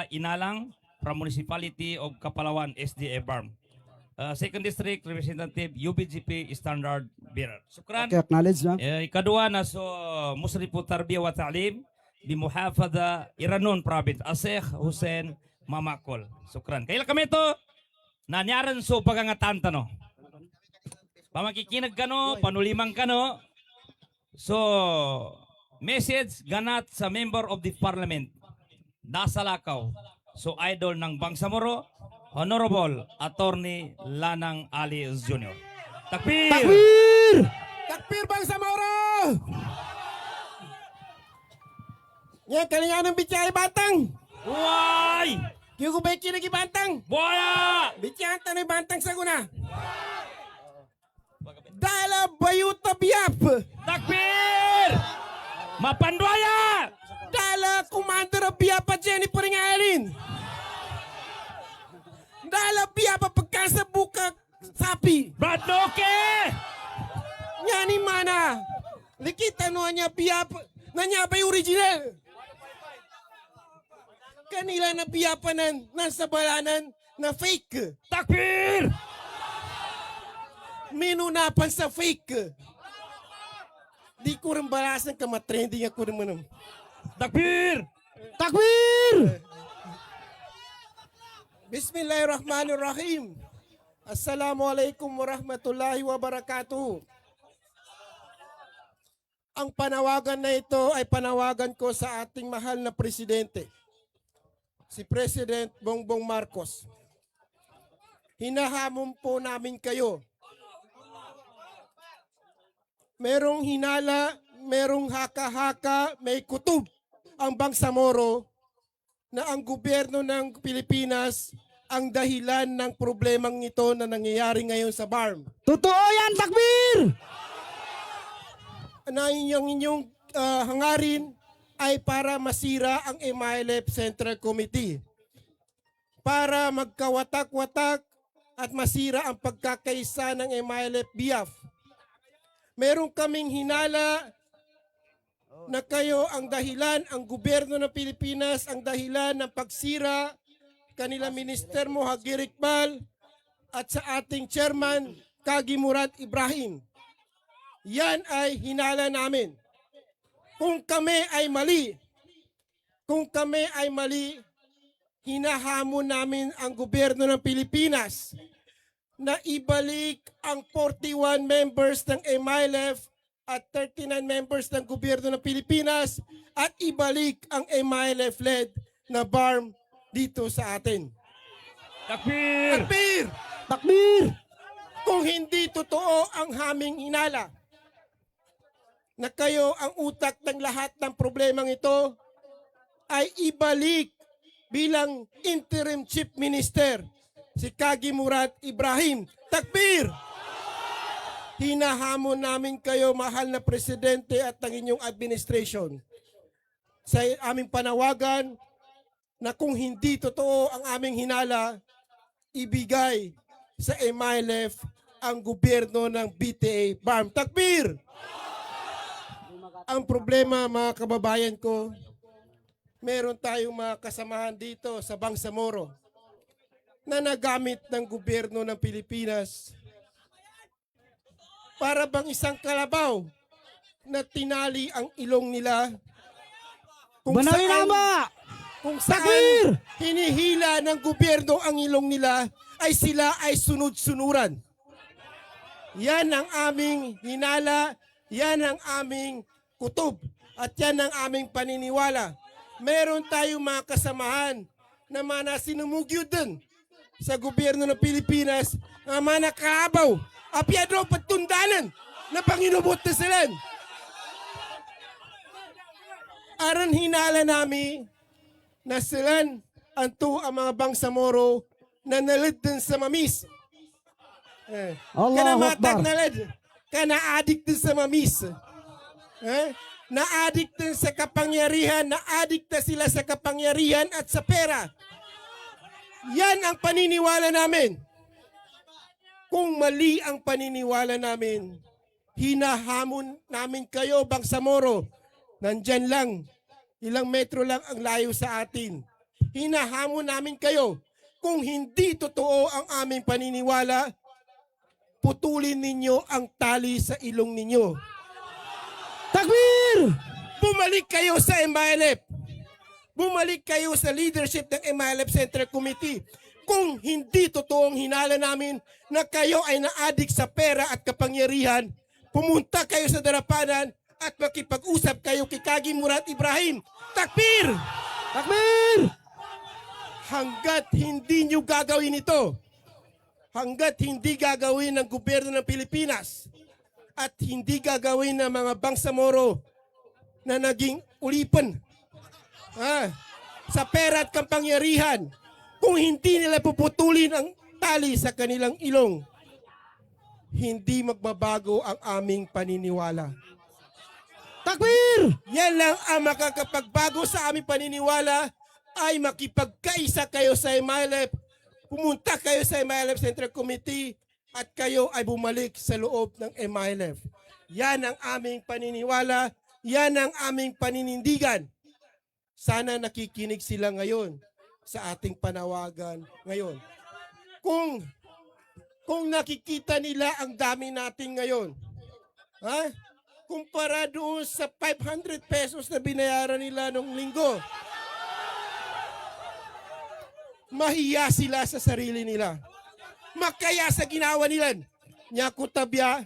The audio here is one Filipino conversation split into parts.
Inalang from Municipality of Kapalawan, SDA Barm. Second District Representative, UBGP Standard Bearer. Shukran. Okay, acknowledge na. Ikadua na so Musrifu Tarbiya wa Ta'lim Bimuhafada Iranon Province, Asek Hussein Mamakol. Shukran. Kaila kami ito, nanyaran so pagangatan no. Pamakikinag ka no, panulimang ka no. So, message ganat sa member of the parliament, Dasalakaw. So, idol ng Bangsamoro, Honorable Attorney Lanang Ali Jr. Takbir! Takbir! Takbir Bangsamoro! Yan, kalinga ng bitya Bantang! Uway! Kiyo ko ba kinagi Bantang? Boya! Bitya tanay Bantang sa guna! Dala Bayuta Biap! Takbir! Mapandwaya! Dala Commander Biap at Jennifer Ngalin! Dala Biap pagkasabuka sapi! Brad Noke! Nyani mana? Likita no niya Biap na niya ba original? Kanila na biyapanan nasa balanan na fake. Takbir! Minunapan sa fake. Di ko rin balasan ka matrending ako naman. Takbir! Takbir! Bismillahirrahmanirrahim. Assalamualaikum warahmatullahi wabarakatuh. Ang panawagan na ito ay panawagan ko sa ating mahal na presidente, si President Bongbong Marcos. Hinahamon po namin kayo. Merong hinala, merong haka-haka, may kutob ang Bangsamoro na ang gobyerno ng Pilipinas ang dahilan ng problemang ito na nangyayari ngayon sa BARM. Totoo yan, takbir! Na inyong hangarin ay para masira ang MILF Central Committee. Para magkawatak-watak at masira ang pagkakaisa ng MILF BIAF. Meron kaming hinala na kayo ang dahilan, ang gobyerno ng Pilipinas ang dahilan ng pagsira kanila Minister mo Hagir Iqbal at sa ating chairman Kagi Murad Ibrahim. Yan ay hinala namin. Kung kami ay mali, hinahamon namin ang gobyerno ng Pilipinas na ibalik ang 41 members ng MILF at 39 members ng gobyerno ng Pilipinas at ibalik ang MILF-led na BARM dito sa atin. Takbir! Takbir! Takbir! Kung hindi totoo ang haming hinala na kayo ang utak ng lahat ng problemang ito, ay ibalik bilang interim chief minister si Kagi Murad Ibrahim. Takbir! Hinahamon namin kayo, mahal na presidente at ang inyong administration, sa aming panawagan na kung hindi totoo ang aming hinala, ibigay sa MILF ang gobyerno ng BTA BARM. Takbir! Ang problema, mga kababayan ko, meron tayong mga kasamahan dito sa Bangsamoro na nagamit ng gobyerno ng Pilipinas para bang isang kalabaw na tinali ang ilong nila Banawin nama! kung saan Takbir! hinihila ng gobyerno ang ilong nila ay sila ay sunod-sunuran. Yan ang aming hinala, yan ang aming kutob, at yan ang aming paniniwala. Meron tayong mga kasamahan na mga sinumugyo din sa gobyerno ng Pilipinas, na mga nakaabaw, apyadro patundanan na panginubot na sila. Aran hinala namin na sila ang mga Bangsamoro na nalid din sa mamis. Kana Allahu matag Akbar. nalid, kana adik din sa mamis. Na-addict din sa kapangyarihan, na-addict na sila sa kapangyarihan at sa pera. Yan ang paniniwala namin. Kung mali ang paniniwala namin, hinahamon namin kayo, Bangsamoro. Nandyan lang, ilang metro lang ang layo sa atin. hinahamon namin kayo. Kung hindi totoo ang aming paniniwala, putulin ninyo ang tali sa ilong ninyo. Takbir! Bumalik kayo sa MILF. Bumalik kayo sa leadership ng MILF Central Committee. Kung hindi totoong hinala namin na kayo ay na-addict sa pera at kapangyarihan, pumunta kayo sa darapanan at makipag-usap kayo kay Kagi Murat Ibrahim. Takbir! Takbir! Hanggat hindi nyo gagawin ito, hanggat hindi gagawin ng gobyerno ng Pilipinas at hindi gagawin ng mga Bangsamoro na naging ulipan sa pera at kapangyarihan, kung hindi nila puputulin ang tali sa kanilang ilong, hindi magbabago ang aming paniniwala. Takbir! Yan lang ang makakapagbago sa aming paniniwala, ay makipagkaisa kayo sa MILF, pumunta kayo sa MILF Central Committee at kayo ay bumalik sa loob ng MILF. Yan ang aming paniniwala, yan ang aming paninindigan. Sana nakikinig sila ngayon sa ating panawagan ngayon. Kung nakikita nila ang dami natin ngayon, kumpara doon sa 500 pesos na binayaran nila nung linggo, mahiya sila sa sarili nila. Makaya sa ginawa nila, nyakutabya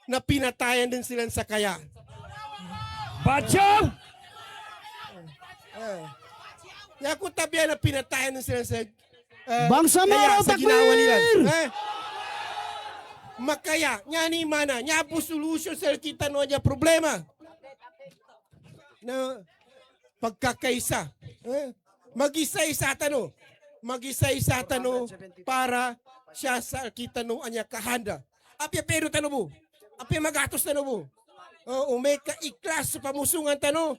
na pinatayan din sila sa kaya. Bacho! Nyakutabya na pinatayan din sila sa Bangsamoro, sa ginawa nila. takbir! Makaya, nya ni mana, nya po solution sa kita no nya problema. Na pagkakaisa. Mag-isa-isa tano. Mag-isa-isa tano para siya sa kita no anya kahanda. Apya pero tano mo. Apya magatos tano mo. May ka-iklas sa pamusungan tano.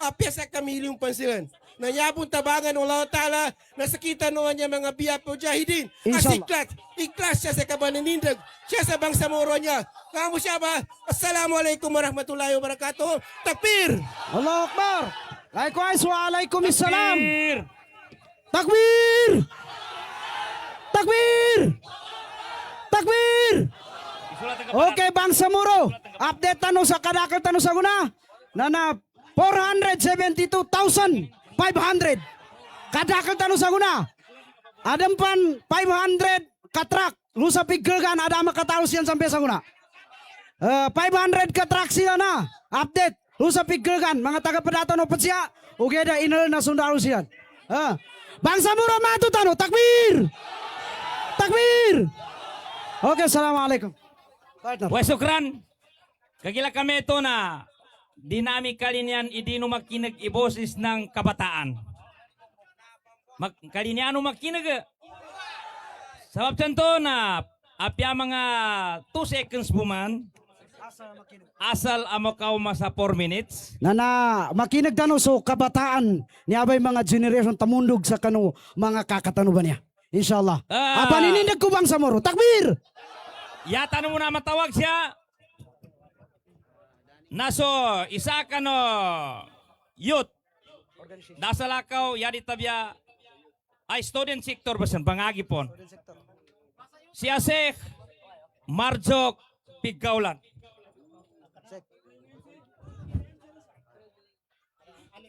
Apya sa kamilyong pansilan. Nanyabong tabangan ng Allah Ta'ala na sakita noon niya mga biyapo jahidin. Inshallah. Iklas siya sa kabananindag. Siya sa Bangsamoro niya. Kamu siya ba? Assalamualaikum warahmatullahi wabarakatuh. Takbir! Allahu Akbar! Likewise, wa alaikumussalam! Takbir! Takbir! Takbir! Takbir! Isulat ang kapanan. Okay, Bangsamoro. Update tanong sa kadakal tanong sa guna. Na 472,500. Kadakal tanong sa guna. Adam pan 500 katrak. Lusa pigilgan ada makatalos yan sampai sa guna. 500 katrak sila na. Update. Lusa pigilgan. Mga taga-pedatan o patsya. Ugeda inal na sundalo siya. Bangsamoro matu tanong. Takbir! Takbir! Okay, assalamualaikum. Partner. Wes sukran. Kagila kami ito na dinami kalinian idino makinag iboses ng kabataan. Kalinian makinag. Sabab tanto na apya mga 2 seconds buman. Asal amo ka sa 4 minutes. Na makinag tano so kabataan ni abay mga generation tamundog sa kano mga kakatanuban niya. Inshallah. Apa ninindag ko Bangsamoro? Takbir! Yata na muna matawag siya. Naso isa ka no youth. Dasalakaw yadi tabya ay student sector basan pangagipon. Siya Sheikh Marjok Pigkaulan.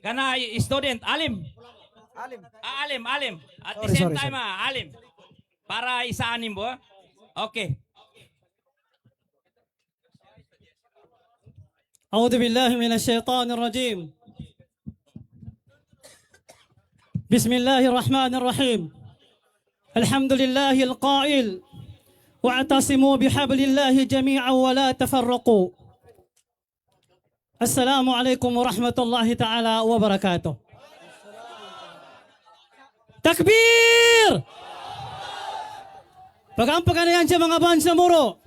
Kana student alim. Alim. At the same time alim. Para isaanim mo. Okay. أعوذ بالله من الشيطان الرجيم بسم الله الرحمن الرحيم الحمد لله القائل واعتصموا بحبل الله جميعا ولا تفرقوا السلام عليكم ورحمة الله تعالى وبركاته تكبير Pagampaganan siya mga Bangsamoro.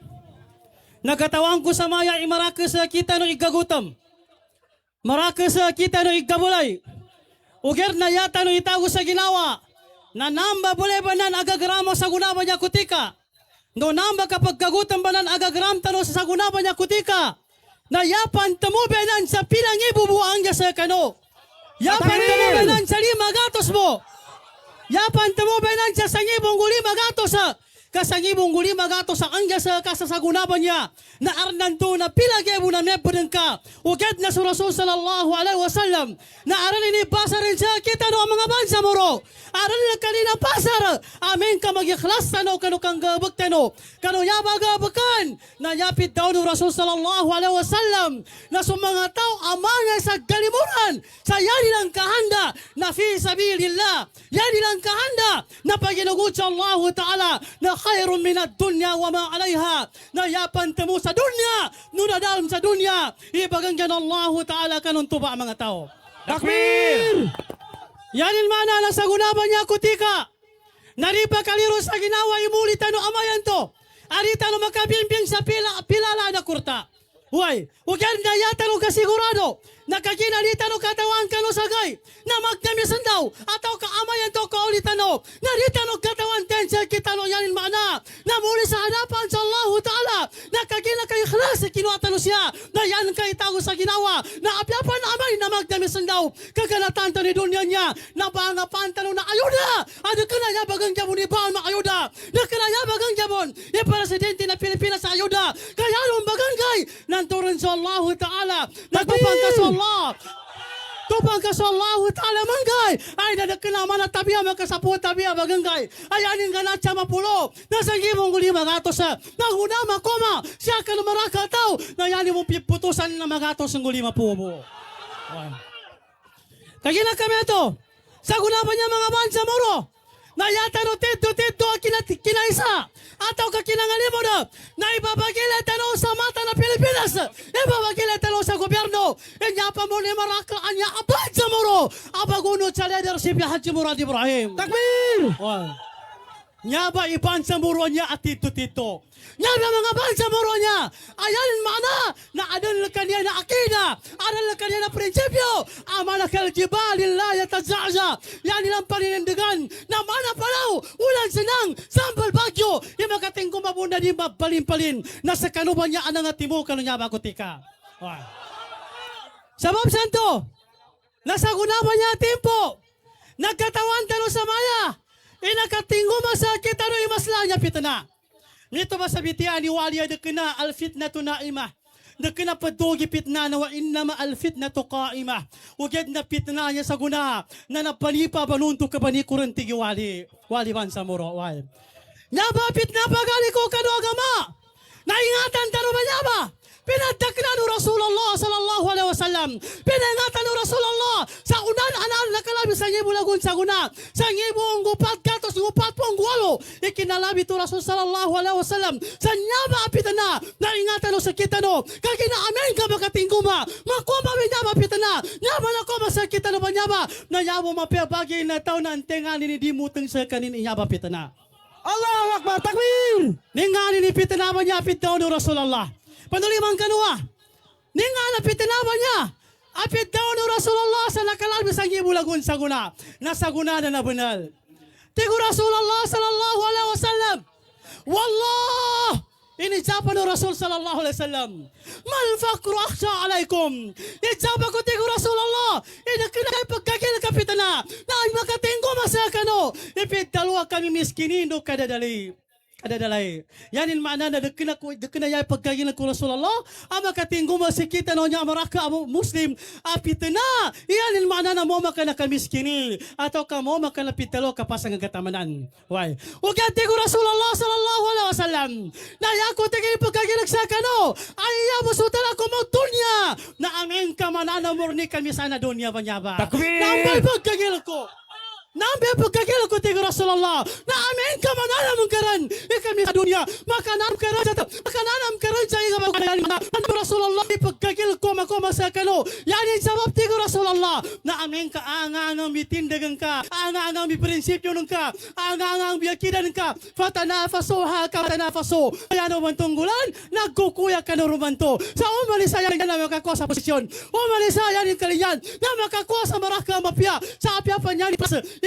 Nakatawan ko sa maya imaraka sa kita no igagutom. Maraka sa kita no igabulay. Uger na yata no itago sa ginawa. Na namba boleh banan agagramo sa gunaba niya kutika. No namba kapag kagutom banan agagram tano sa gunaba niya kutika. Na yapan tamubenan sa pilang ibubuang niya sa kano. Yapan tamo financial 500 mo. Yapan tamo financial sa ngibong guli 500 kasangibong guli 500 sa angga sa kasasagunaban niya na arnanto na pilagay mo na nebudeng ka ugad na sa Rasul sallallahu alaihi wasallam na aran ini basa rin sa kita no ang mga bansa mo ro aran nila kanina pasar amin ka mag-ikhlas tano kano kang gabag tano kano yabagabakan na yapit daw no Rasul sallallahu alaihi wasallam na sa mga tao amangay sa galimuran sa yani lang kahanda na fi sabilillah yani lang kahanda na paginugot sa Allah Ta'ala na khairun minad dunya wa ma alaiha na yapan temo sa dunya nunadalam sa dunya ibaganggan Allah Ta'ala kanon tuba mga tao. Takbir! Yanin mana na sa gunaban niya kutika naripa kaliro sa ginawa imulitan no amayan to arita no makabimbing sa pilala na kurta. Huwag na yata no kasigurado nakaginalita no katawan ka no sagay na magdamisan daw ataw kaamayan to kaulitan no narita no katawan tensa kita no yanin mana na muli sa hadapan sa Allah Ta'ala nakagina kay ikhlas kinuatan no siya na yan kay tago sa ginawa na apyapan amay na magdamisan daw kaganatan to ni dunya niya na pangapan no na ayuda ano ka na yabagang jabon ibang makayuda na ka na yabagang jabon presidente na Pilipinas sa ayuda kaya nung bagangay nanturon sa Allah Ta'ala nagpapangka sa Allah tupang ka sa Allah Ta'ala manggay ay nadagkinaman at tabiya magkasapot tabiya bagangay ay anin ka na siya mapulo nasa gimong guli magatos na huna makoma siya ka na marakataw na yanin mong piputusan na magatos ang guli mapumo kagina kami ito sa gunapan niya mga bansa moro na yata no tito kinaisa ataw ka kinangalimo na ibabagila tanong sa mata na Pilipinas ibabagila tanong sa gobyerno inya pa mo ni Maraka anya abad sa moro abagunod sa leadership ni Haji Murad Ibrahim Takbir! nya ba iban sa muro niya at tito nya ba mga bansa muro niya ayan mana na adal kanya na akida adal kanya na prinsipyo amana kal jibal la yatazaza yan nilang paninindigan na mana palaw ulan senang sambal bagyo yung makating kumabunda di mabalin-palin na sa kanuban niya anang atimo kanu niya bakutika sabab santo nasa gunaban niya tempo nagkatawan talo sa maya inakatinggo masakit ano imasla niya pitana nito ba sabitian ni waliya dekena alfitnatu naimah dekena padugi pitna na wa innama alfitnatu qaimah ugad na pitna niya sa guna na napanipa banunto ka bani kurentigi wali bansa moro wal nyaba pitna pagali ko kanu agama naingatan taro ba nyaba pinadakna ni Rasulullah sallallahu alaihi wasallam pinangatan ni Rasulullah sa unan anal nakalabi sa ngibo lagun sa guna sa ngibo ngupat katos ngupat ponggualo ikinalabi to Rasul sallallahu alaihi wasallam sa nyaba apitana na ingatan no sa kita no kagina amen ka makatinguma makoma nyaba apitana nyaba na koma sa kita no nyaba na yabo mapabagi na taw na antengan ni dimuteng sa kanin nyaba apitana Allahu Akbar! Takbir! ningani ni pitana ba niya apit daw ni Rasulullah panulimang kanua ningana pitanawa niya apit daw ni Rasulullah sa nakalami sa ngibulagun sa guna nasa guna na nabunal tigo Rasulullah sallallahu alaihi wasallam wallah ini japa ni Rasul sallallahu alaihi wasallam mal faqru akhsha alaikum ijaba ko tigo Rasulullah ini kina pagkakil kapitana na makatinggo masakano ipit dalwa kami miskinindo kadadali yanin mana na dekena ya pagkagina ko Rasulullah ama katinggo masikita no nya maraka muslim apitena yanin mana na mo makana kamiskini atau kamo makana pitalo kapasang katamanan why ugati ko Rasulullah sallallahu alaihi wasallam na yako tigil pagkagina sa kano ayya musutala ko mo dunya na amin ka manana murni kami sana dunya banyaba Takbir! nambal pagkagina ko Nambe pagkakil ko tigo Rasulullah na amin ka mananam karan ikami sa dunya makanam karan sa iga magalan na Rasulullah pagkakil ko makoma sa kano yani sabab tigo Rasulullah na amin ka angang mitindagan ka angang mi prinsipyo ng ka angang biyakidan ka fatanafaso kaya naman tunggulan nagkukuya ka na rumanto sa umalisa yan na makakuha sa posisyon umalisa yan yung kaliyan na makakuha sa maraka mapya sa apya pa niya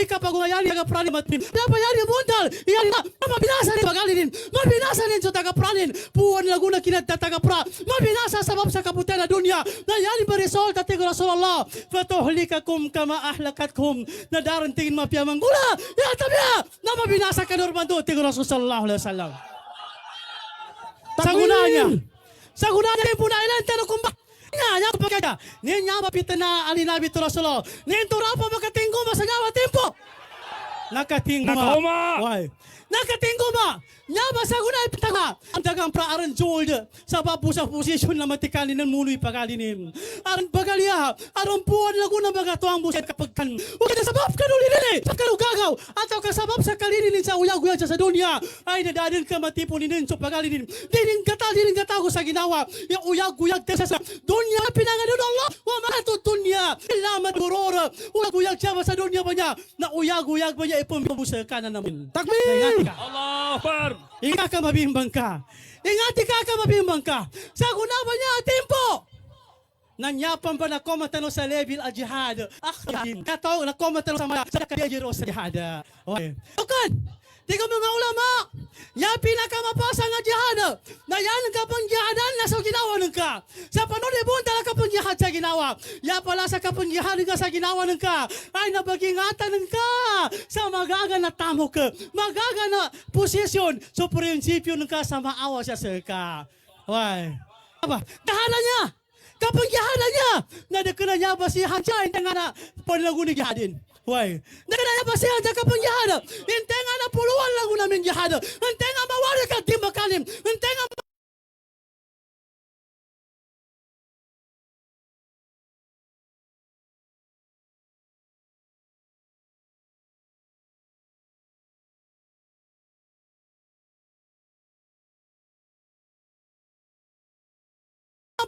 ikapagungayan nga prani matpim dapat yan yung bundal yan na mabinasa ni pagalinin, mabinasa nin sa tagapranin, puwan laguna kinat na tagapra, mabinasa sabab sa kaputihan na dunya, na yan ba result at tigo Rasulullah, fatuhlikakum kama ahlakatkum, na darantingin mapiyamang gula, yatabya, na mabinasa ka Normando, tigo Rasulullah sallallahu alaihi wasallam. Sa gunanya, yung punailan, tanong kung ba, nga pagkaya, niya mapita na alinabi to Rasulullah, nintura pa makatinggo masangawa tempo. Nakatinggo ma. Why? Nakatinggo ma. Nya ba sa gunay pitanga. Ang dagang praaran jold sa babu sa posisyon na matikali ng muloy pagalinin. Aran bagaliya, aran puwan laguna baga to ang buset kapag kan. Uy na sabab ka nulilili. Sa kalugagaw at ang kasabab sa kalinin sa uyag-uyag sa dunya ay nadadin ka matipuninin sa pagalinin. Dinin katago sa ginawa. Yung uyag-uyag sa dunya pinanganon Allah. Wa matut dunya. Ilamat gurora. Uyag-uyag siya sa dunya ba niya na uyag-uyag ba niya ipumbusa ka na namin. Takbir! Allah Akbar. Ingat ka mabimbang ka. Ingati ka mabimbang ka. Sa gunawa niya tempo. Nanyapan ba na komatano sa level a jihad? Akhrin. Kataw na komatano sa mga sa kajero sa jihad. Okay. Bukan. Tiga mga ulama. Ya pinakamapasa nga jihad. Na yan ka pang jihadan na sa ginawa ng ka. Sa panulibon talaga pang jihad sa ginawa. Ya pala sa kapang jihad ka sa ginawa ng ka. Ay nabagingatan ng ka. Sa magaga na tamo ka. Magaga na posisyon. So prinsipyo ng ka sa maawa siya sa ka. Why? Aba, tahanan niya. Kapag jihadan niya. Nadakana niya ba si Hansya. Hindi nga na panlagunin jihadin. Why? Nakadaya pa siya sa kapang jihad. Hindi nga na puluhan lagu namin jihad. Hindi nga mawari ka di makalim. Hindi nga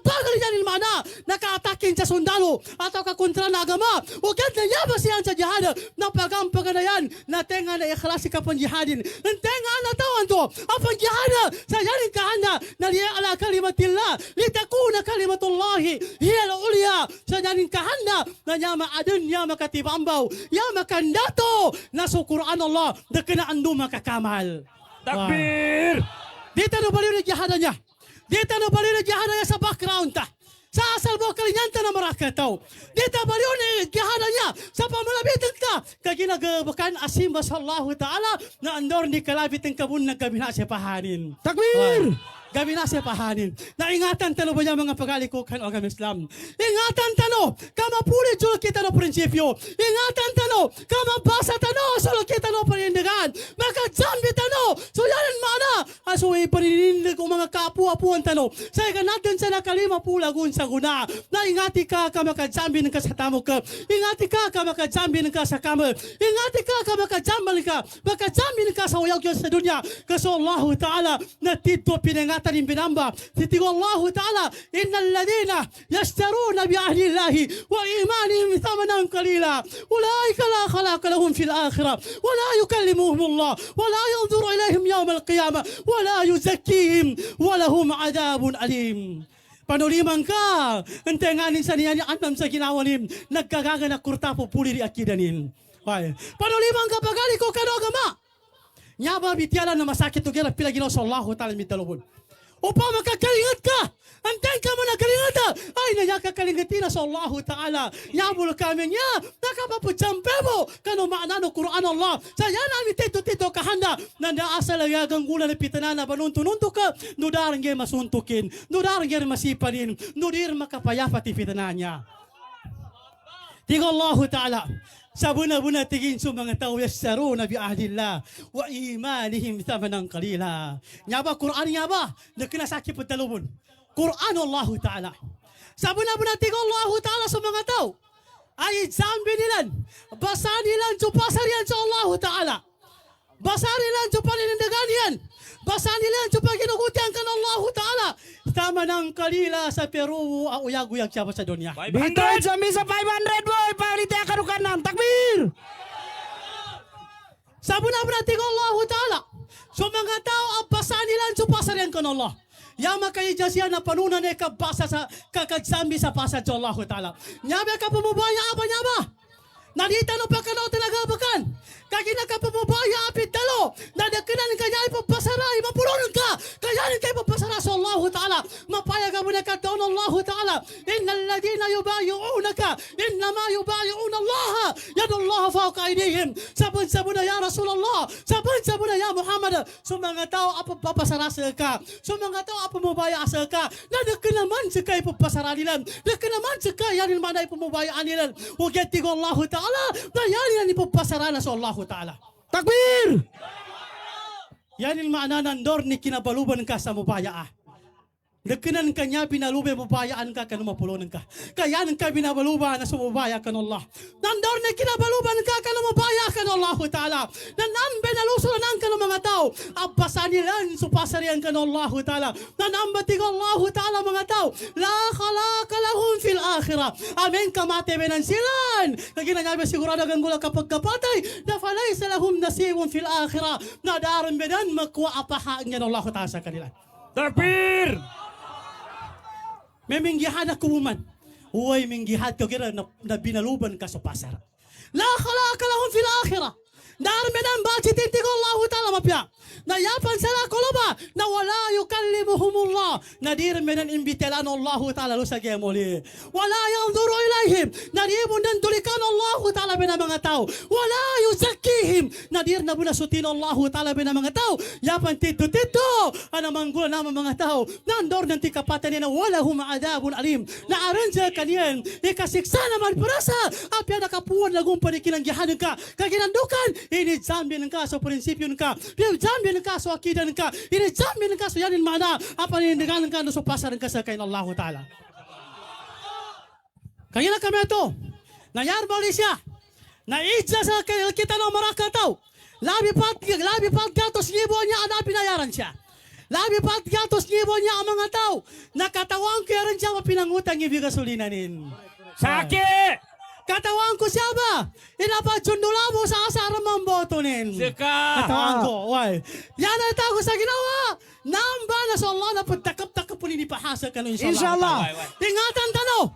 bagal yan ilmana, naka-atakin sa sundalo atau kakontra na agama. Huwag na yabas yan sa jihad na pagampaga na yan na tenga na ikhlasi ka pang jihadin. Ang tenga na tawan to, ang pang jihad sa yanin kahanda na liya ala kalimatillah, litakuna kalimatullahi, hiya ulia sa yanin kahanda na yama adun yama katibambaw, yama kandato na sa Quran Allah na kinaandu makakamal. Takbir. Dito na baliw na jihad niya. Dito na baliw na jihad niya sa background ta. Sa asal mo kalinyanta na marakataw. Dito baliw na jihad niya sa pamalabitin ka. Kaginagabakan asimba sa Allah Ta'ala na andor ni kalabitin kabun na gabi na siya pahanin. Takbir! Gabi na siya pahanin. Naingatan tano ba niya mga pagalikukan o agam Islam? Ingatan tano, kamapulit sulok kita no prinsipyo. Ingatan tano, kamabasa tano, sulok kita no panindigan. Makadzambi tano, suyanan mana. Asuwi paninindig o mga kapu-apuan tano. Sa natin sa nakalima pulagun sa guna. Naingati ka makadzambi ng ka sa tamo ka. Ingati ka makadzambi ng ka sa kama. Ingati ka makadzambi ng ka sa uyag sa dunya. Kasi Allah Ta'ala natito pinangat tanim binamba titigo Allah Ta'ala innal ladina yashtaruna bi ahli Allah wa imanihim thamanan qalila ulaika la khalaqa lahum fil akhirah wa la yukallimuhum Allah wa la yanzuru ilayhim yawm al qiyamah wa la yuzakkihim wa lahum adabun alim. Panuliman ka entenganin sa niya antam sa ginawanim nagkagaga na kurtapo puli di akidanin. Panuliman ka pagali ko kanogama nyaba bitiala na masakit to gela pila ginaw sa Allah Ta'ala mitalubon. Upang makakalingat ka. Antay ka mo nakalingat. Ay, nayakakalingatin na sa Allah Ta'ala. Yabul kami niya. Nakapapudyampe mo. Kano maanano Quran Allah. Saya namin tito-tito kahanda. Nandaasa layagang gula na pitanana. Banunto-nunto ka. Nudarang gaya masuntukin. Nudarang gaya masipanin. Nudir makapayapati pitananya. Tiga Allah Ta'ala. Sa buna-buna tigin sa mga tao yassaruna bi ahdillah wa imanihim thamanan qalila. Nya ba Quran nya ba? Nakinasaki po talubon. Quran Allah Ta'ala. Sa buna-buna tigin Allah Ta'ala sa mga tao ay zambi nilan. Basa nilan sa pasarian sa Allah Ta'ala. Basa nilan sa panindagan yan. Basa nilan sa paginugutian kan Allah Ta'ala. Thamanan qalila sa Peru ang uyag-uyag siya sa dunya. Bitcoin sa misa 500 boy, paulite karukanan. Takbir! Sabi na natin Allah Ta'ala. So mga tao ang basa nilan sa pasarian kan Allah. Yama kayo dyan siya na panunan na ikabasa sa kakagsambi sa pasad sa Allah Ta'ala. Nyabe ka pumubaya apa nyaba? Nadita no pa ka na talaga bakan. Kagina ka pumubaya apit talo. Nadakanan ka niya ipapasara yubayi'una Allah yadullah fawqa aydihim. Sabon-sabon na ya Rasulullah, sabon-sabon na ya Muhammad. So mga tao apa papasarasa ka, so mga tao apa mubaya asa ka, na naman sa kay papasara nila, naman sa kay yan man ay pumubayaan nila. Ugetigo Allah Ta'ala, na yan ni papasara na sa Allah Ta'ala. Takbir! Yan yung maana nandor ni kinabaluban ka sa mubaya. Nagkanan kanya binalube mubayaan ka kanu mapulunan ka. Kaya nang ka binabaluban na sumubaya kan Allah. Nandor na kinabaluban ka kanu mubaya kan Allah Ta'ala. Nanan benalusulan kanu mga tao. Abasan nilan supasarian kan Allah Ta'ala. Nanambatig Allah Ta'ala mga tao. La khalaqa lahum fil akhirah. Amen kamate benan silan. Kaginanyabi sigurado kang gula kapag kapatay. Na falaysa lahum nasibun fil akhirah. Nadaran benan makwa apahaan yan Allah Ta'ala sa kanila. Takbir! May minggihad ako man. Huwag minggihad ka kira na binaluban ka sa pasar. La khalaqa lahum fil akhirah. Darmedan ba titintig Allah Ta'ala mapya. Na yapan sila koloba na wala yukallimuhumullah. Na dirmedan imbitelan Allah Ta'ala lo sa gemoli. Wala yanzuru ilayhim. Na dirmedan tulikan Allah Ta'ala bina mga tao. Wala yuzakkihim. Na dirna bunasutin Allah Ta'ala bina mga tao. Yapan tito-tito. Anamang gula naman mga tao. Nandor ng tikapatan na wala humaadabun alim. Na aransa kanyan. Ikasiksa naman parasa. Apya nakapuan lagong panikilang gihanan ka. Kaginandukan. Ini-examine ka sa prinsipyo ka. Ini-examine ka sa akidan ka. Ini-examine ka sa yanin mana. Apa ninindigan ka na sa pasaran ka sa kain Allah Ta'ala. Kaya na kami ito. Nayar bali siya. Naitsa sa kita ng marakataw. Labi pat gatos libo niya ang pinayaran siya. Labi pat gatos libo niya ang mga tao. Nakatawang kaya rin siya mapinangutang ibig gasolinanin. Saki! Katawan ko siya ba? Inapagtsundula mo sa asara mong botonin. Sika! Katawan ko, why? Yan ay tago sa ginawa. Namba na sa Allah na pagtakap-takap po ninipahasa ka nun Inshallah. Ingatan tanong.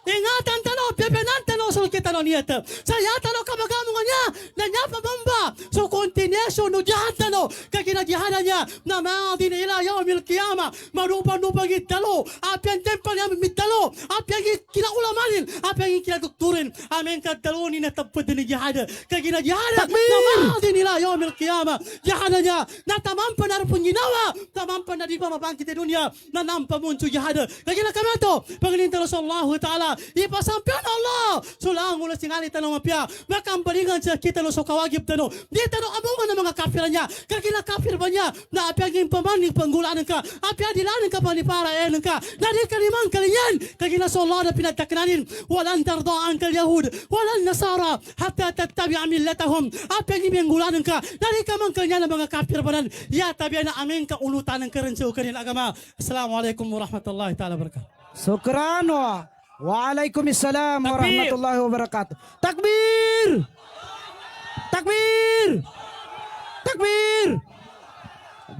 Ingatan tanong. Piyapinan tanong sa kita no niyata. Saya tanong kamagamo nga niya. Na niya pabamba. So continuation no diyan tanong. Kaginagyahanan niya. Na maadin ila yawmil kiyama. Marupan-rupang italo. Apiang tempa niya mitalo. Apiang kinaulamanin. Apiang kinadukturin. Amin kadalonin na tapod ni jihada. Kaginagyahanan. Na maadin ila yawmil kiyama. Jihada niya. Na tamampa na rin ginawa. Tamampa na di pa mabangkit di dunia. Na nampamunso jihada. Kaginagkamato. Panginintalo sa Allah Ta'ala. Ipasampian Allah. Sulang ulas singali tanong mapya. Makambalingan sa kita no so kawagip tanong. Di tanong amungan ng mga kafiran niya. Kagina kafir ba niya? Na apyaging pamaning panggulaan ka. Apya dilanin ka panipara ka. Na di kalimang kalinyan. Kagina sa Allah na pinagtaknanin. Walan tardaan kal Yahud. Walan Nasara. Hatta tattabi'a millatahum. Apyaging panggulaan ka. Na di kamang kalinyan ng mga kafir ba nan. Ya tabi'a na amin ka ulutan ng karin sa kanil agama. Assalamualaikum warahmatullahi ta'ala wabarakatuh. Sukran wa. Waalaikumsalam Takbir! warahmatullahi wabarakatuh. Takbir! Takbir! Takbir!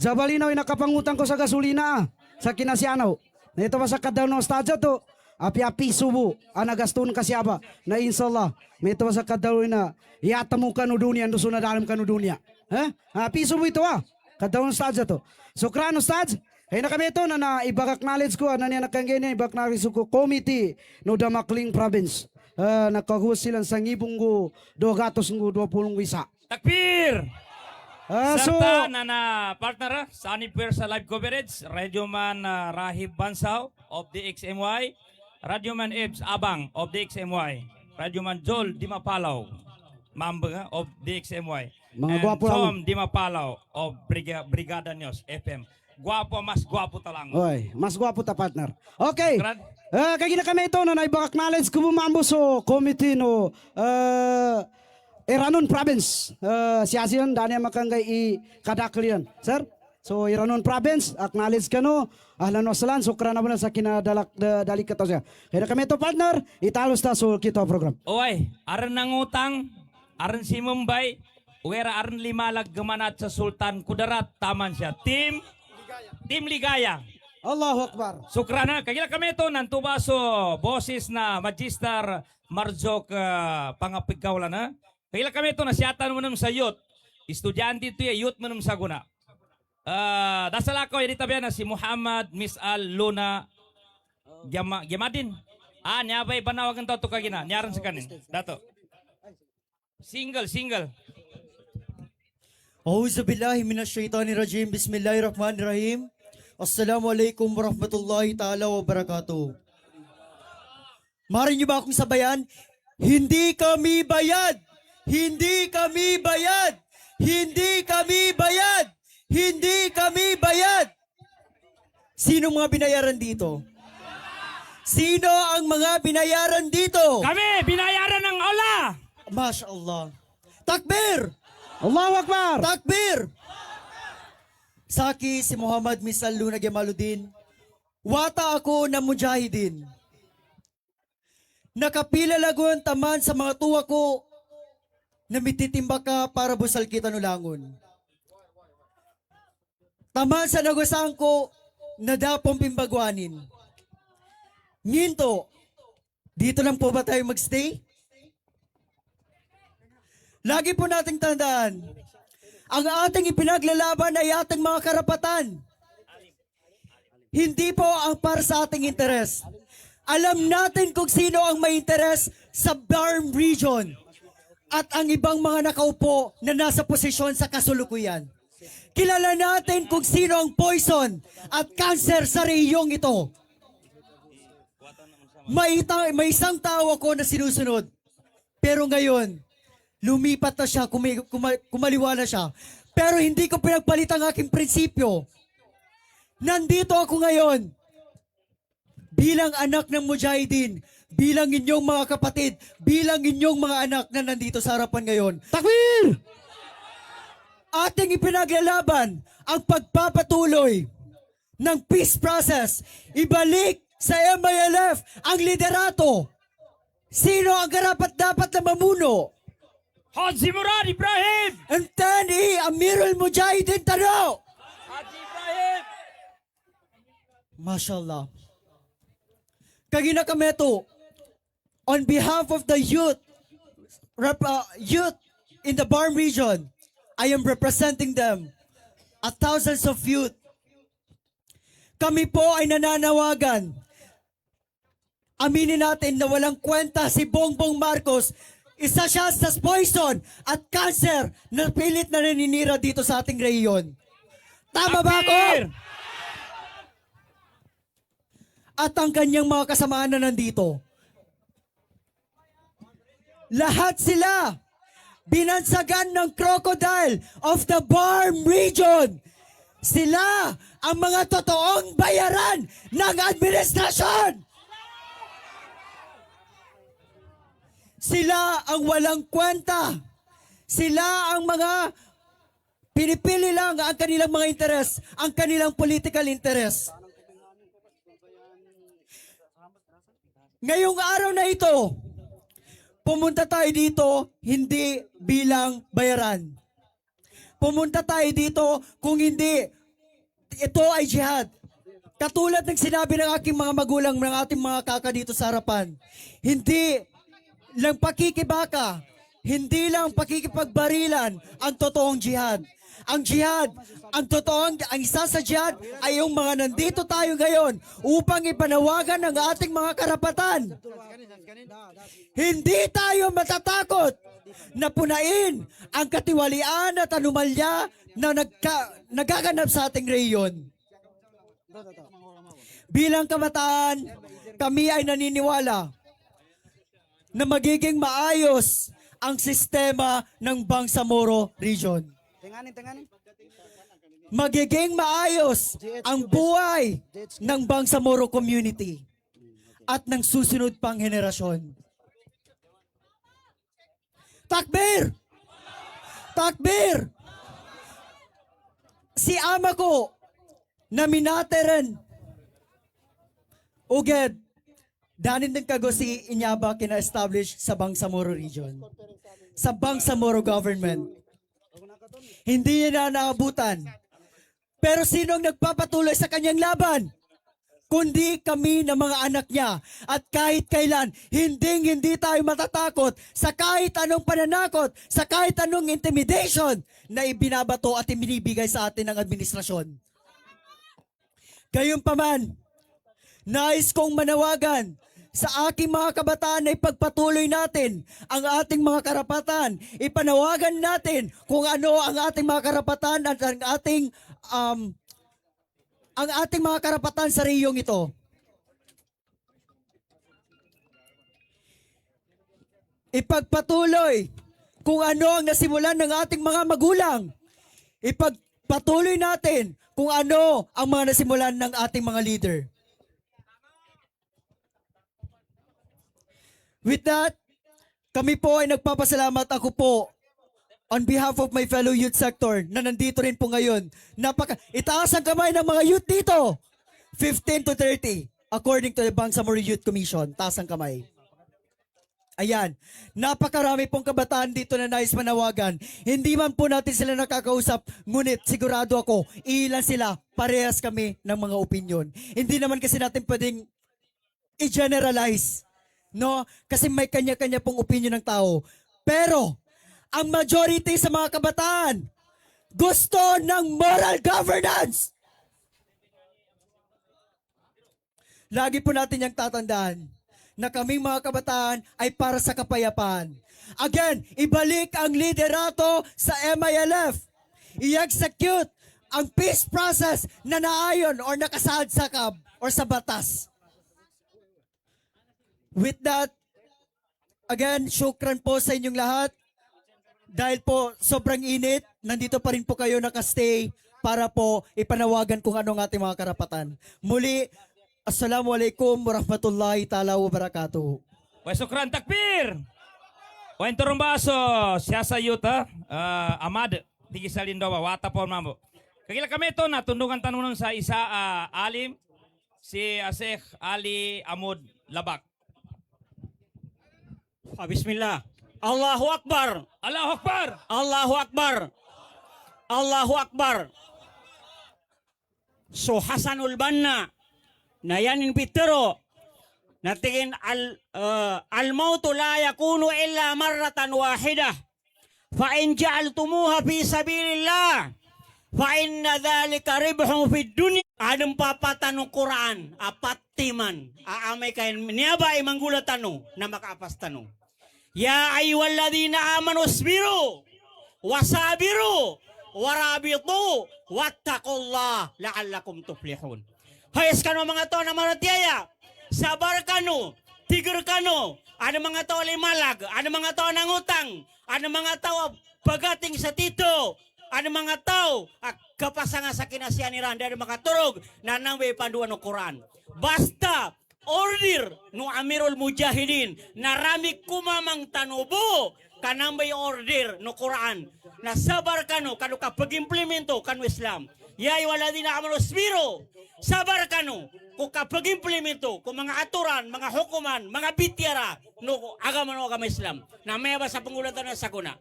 Jabalinaw nakapangutang ko sa gasolina sa kinasianaw. Na ito ba sa kadaw ng stadyo to? Api-api subo. Anagaston kasi aba. Na inshallah. May ito ba sa kadaw na iyata mo kanu dunia. Ando sunadalam kanu dunia. Api subo ito Kadaw ng stadyo to. Sukran ustad. Kaya na kami ito na ibagak knowledge ko, na niya nakangganyan, ibagak knowledge ko, committee no Damakling Province. Nakahuwas silang sa ngibong ko, 220 wisa. Takbir! So, Serta na partner sa Aniper sa live coverage, Radyoman Rahib Bansaw of the XMY, Radyoman Ebs Abang of the XMY, Radyoman Joel Dimapalaw, Mamba of the XMY, Mga and gwapo Tom Dimapalaw of Brigada News FM. Gwapo, mas gwapo talang. oy, mas gwapo ta partner. Okay. Grad- Kaya na kami ito na ibagak knowledge ko bumambo so committee no Iranon Province. Siyasiyan, dani makangay kadaklian. Sir? So Iranon Province, acknowledge ka no. Ahlan wa salan, sukran na sa kinadalak dalik ka to siya. Kaya na kami ito partner, italos ta so kita program. Oy, aran nangutang, aran si Mumbai, uwera aran limalag gamanat sa Sultan Kudarat, taman siya. Team Ligaya. Allahu Akbar. Sukrana, kagila kami ito, nantuba so boses na Magister Marzok pangapigkawla na. Kagila kami ito, nasyatan mo sa youth. Estudyante ito youth mo sa guna. Dasal ako, edita ba na si Muhammad Misal Luna Giamadin. Nyabay banawagan to kagina. Nyaran sa kanin. Dato. Single. Auzubillahi minasyaitonirrajim. Bismillahirrahmanirrahim. Assalamualaikum warahmatullahi ta'ala wabarakatuh. Mari niyo ba akong sabayan? Hindi kami bayad! Hindi kami bayad! Hindi kami bayad! Hindi kami bayad! Sino mga binayaran dito? Sino ang mga binayaran dito? Kami, binayaran ng ola! Masya Allah. Takbir! Allahu Akbar. Takbir! Saki si Muhammad Misal Luna Gemaluddin. Wata ako na mujahidin. Nakapila lagon taman sa mga tuwa ko na mititimba ka para busal kita nulangon. Taman sa nagusang ko na dapong pimbagwanin. Nginto, dito lang po ba tayo magstay? Lagi po nating tandaan, ang ating ipinaglalaban ay ating mga karapatan. Hindi po ang para sa ating interes. Alam natin kung sino ang may interes sa Barm Region at ang ibang mga nakaupo na nasa posisyon sa kasulukuyan. Kilala natin kung sino ang poison at cancer sa rehiyong ito. May isang tao ako na sinusunod. Pero ngayon, lumipat na siya, kumaliwa na siya. Pero hindi ko pinagpalit ang aking prinsipyo. Nandito ako ngayon bilang anak ng mujahidin, bilang inyong mga kapatid, bilang inyong mga anak na nandito sa harapan ngayon. Takbir! Ating ipinaglalaban ang pagpapatuloy ng peace process. Ibalik sa MILF ang liderato. Sino ang dapat na mamuno? Haji Murad Ibrahim! Antani Amirul Mujahidin Tano! Haji Ibrahim! Mashallah. Kagina kameto, on behalf of the youth in the Barm region, I am representing them, thousands of youth. Kami po ay nananawagan. Aminin natin na walang kwenta si Bongbong Marcos. Isa siya sa poison at cancer na pilit na naninira dito sa ating rehiyon. Tama ba ako? Takbir! At ang kanyang mga kasamahan na nandito. Lahat sila binansagan ng crocodile of the Barm region. Sila ang mga totoong bayaran ng administrasyon. Sila ang walang kwenta. Sila ang mga pinipili lang ang kanilang mga interes, ang kanilang political interest. Ngayong araw na ito, pumunta tayo dito hindi bilang bayaran. Pumunta tayo dito kung hindi ito ay jihad. Katulad ng sinabi ng aking mga magulang, ng ating mga kaka dito sa harapan, hindi lang pakikibaka, hindi lang pakikipagbarilan ang totoong jihad. Ang jihad, ang isa sa jihad ay yung mga nandito tayo ngayon upang ipanawagan ang ating mga karapatan. Hindi tayo matatakot na punain ang katiwalian at anomalya na nagaganap sa ating rehiyon. Bilang kamataan, kami ay naniniwala na magiging maayos ang sistema ng Bangsamoro Region. Magiging maayos ang buhay ng Bangsamoro community at ng susunod pang henerasyon. Takbir! Takbir! Si ama ko na minateren uged danin din kago si Inyaba kina-establish sa Bangsamoro region. Sa Bangsamoro government. Hindi niya na naabutan. Pero sinong nagpapatuloy sa kanyang laban? Kundi kami na mga anak niya. At kahit kailan, hindi tayo matatakot sa kahit anong pananakot, sa kahit anong intimidation na ibinabato at ibinibigay sa atin ng administrasyon. Gayunpaman, nais kong manawagan sa aking mga kabataan na ipagpatuloy natin ang ating mga karapatan. Ipanawagan natin kung ano ang ating mga karapatan at ang ating mga karapatan sa reyong ito. Ipagpatuloy kung ano ang nasimulan ng ating mga magulang. Ipagpatuloy natin kung ano ang mga nasimulan ng ating mga leader. With that, kami po ay nagpapasalamat. Ako po, on behalf of my fellow youth sector na nandito rin po ngayon, itaas ang kamay ng mga youth dito. 15 to 30, according to the Bangsamoro Youth Commission. Taas ang kamay. Ayan, napakarami pong kabataan dito na nais manawagan. Hindi man po natin sila nakakausap, ngunit sigurado ako, ilan sila, parehas kami ng mga opinion. Hindi naman kasi natin pwedeng i-generalize, no? Kasi may kanya-kanya pong opinion ng tao. Pero, ang majority sa mga kabataan, gusto ng moral governance. Lagi po natin yung tatandaan na kaming mga kabataan ay para sa kapayapaan. Again, ibalik ang liderato sa MILF. I-execute ang peace process na naayon or nakasaad sa KAB or sa batas. With that, again, syukran po sa inyong lahat. Dahil po sobrang init, nandito pa rin po kayo nakastay para po ipanawagan kung anong ating mga karapatan. Muli, Assalamualaikum warahmatullahi ta'ala wabarakatuh. Sukran takbir. Wen turumbaso siya sa yuta Amad tigi sa Lindowa wata po mambo. Kagila kami ito na tundungan tanungan sa isa alim si Sheikh Ali Amud Labak. Bismillah. Allahu Akbar. Allahu Akbar. Allahu Akbar. Allahu Akbar. So Hasanul Banna na yanin pitero natingin al-mautu la yakunu illa marratan wahidah fa in ja'altumuha fi sabilillah fa inna dhalika ribhun fid dunya. Adem papatan ng Quran apat timan aamay kain niaba imanggula tanong na makaapas tanong. Ya ayyuhalladzina amanu isbiru wasabiru warabitu wattaqullah la'allakum tuflihun. Hayas kano mga to na maratiyaya, sabar kano, tigir kano, ano mga to limalag, ano mga to nangutang, ano mga to pagating sa tito, ano mga to kapasanga sa kinasiyaniran dari mga turog na nangwe panduan ng Quran. Basta order no Amirul Mujahidin narami kumamang tanubo kanang may order no Quran na sabar kano kano ka pag-implemento kano Islam. Yay wala din na amano spiro. Sabar kano kung kapag-implemento kung mga aturan, mga hukuman, mga bityara no agama no agama Islam na may ba sa pangulatan na sakuna.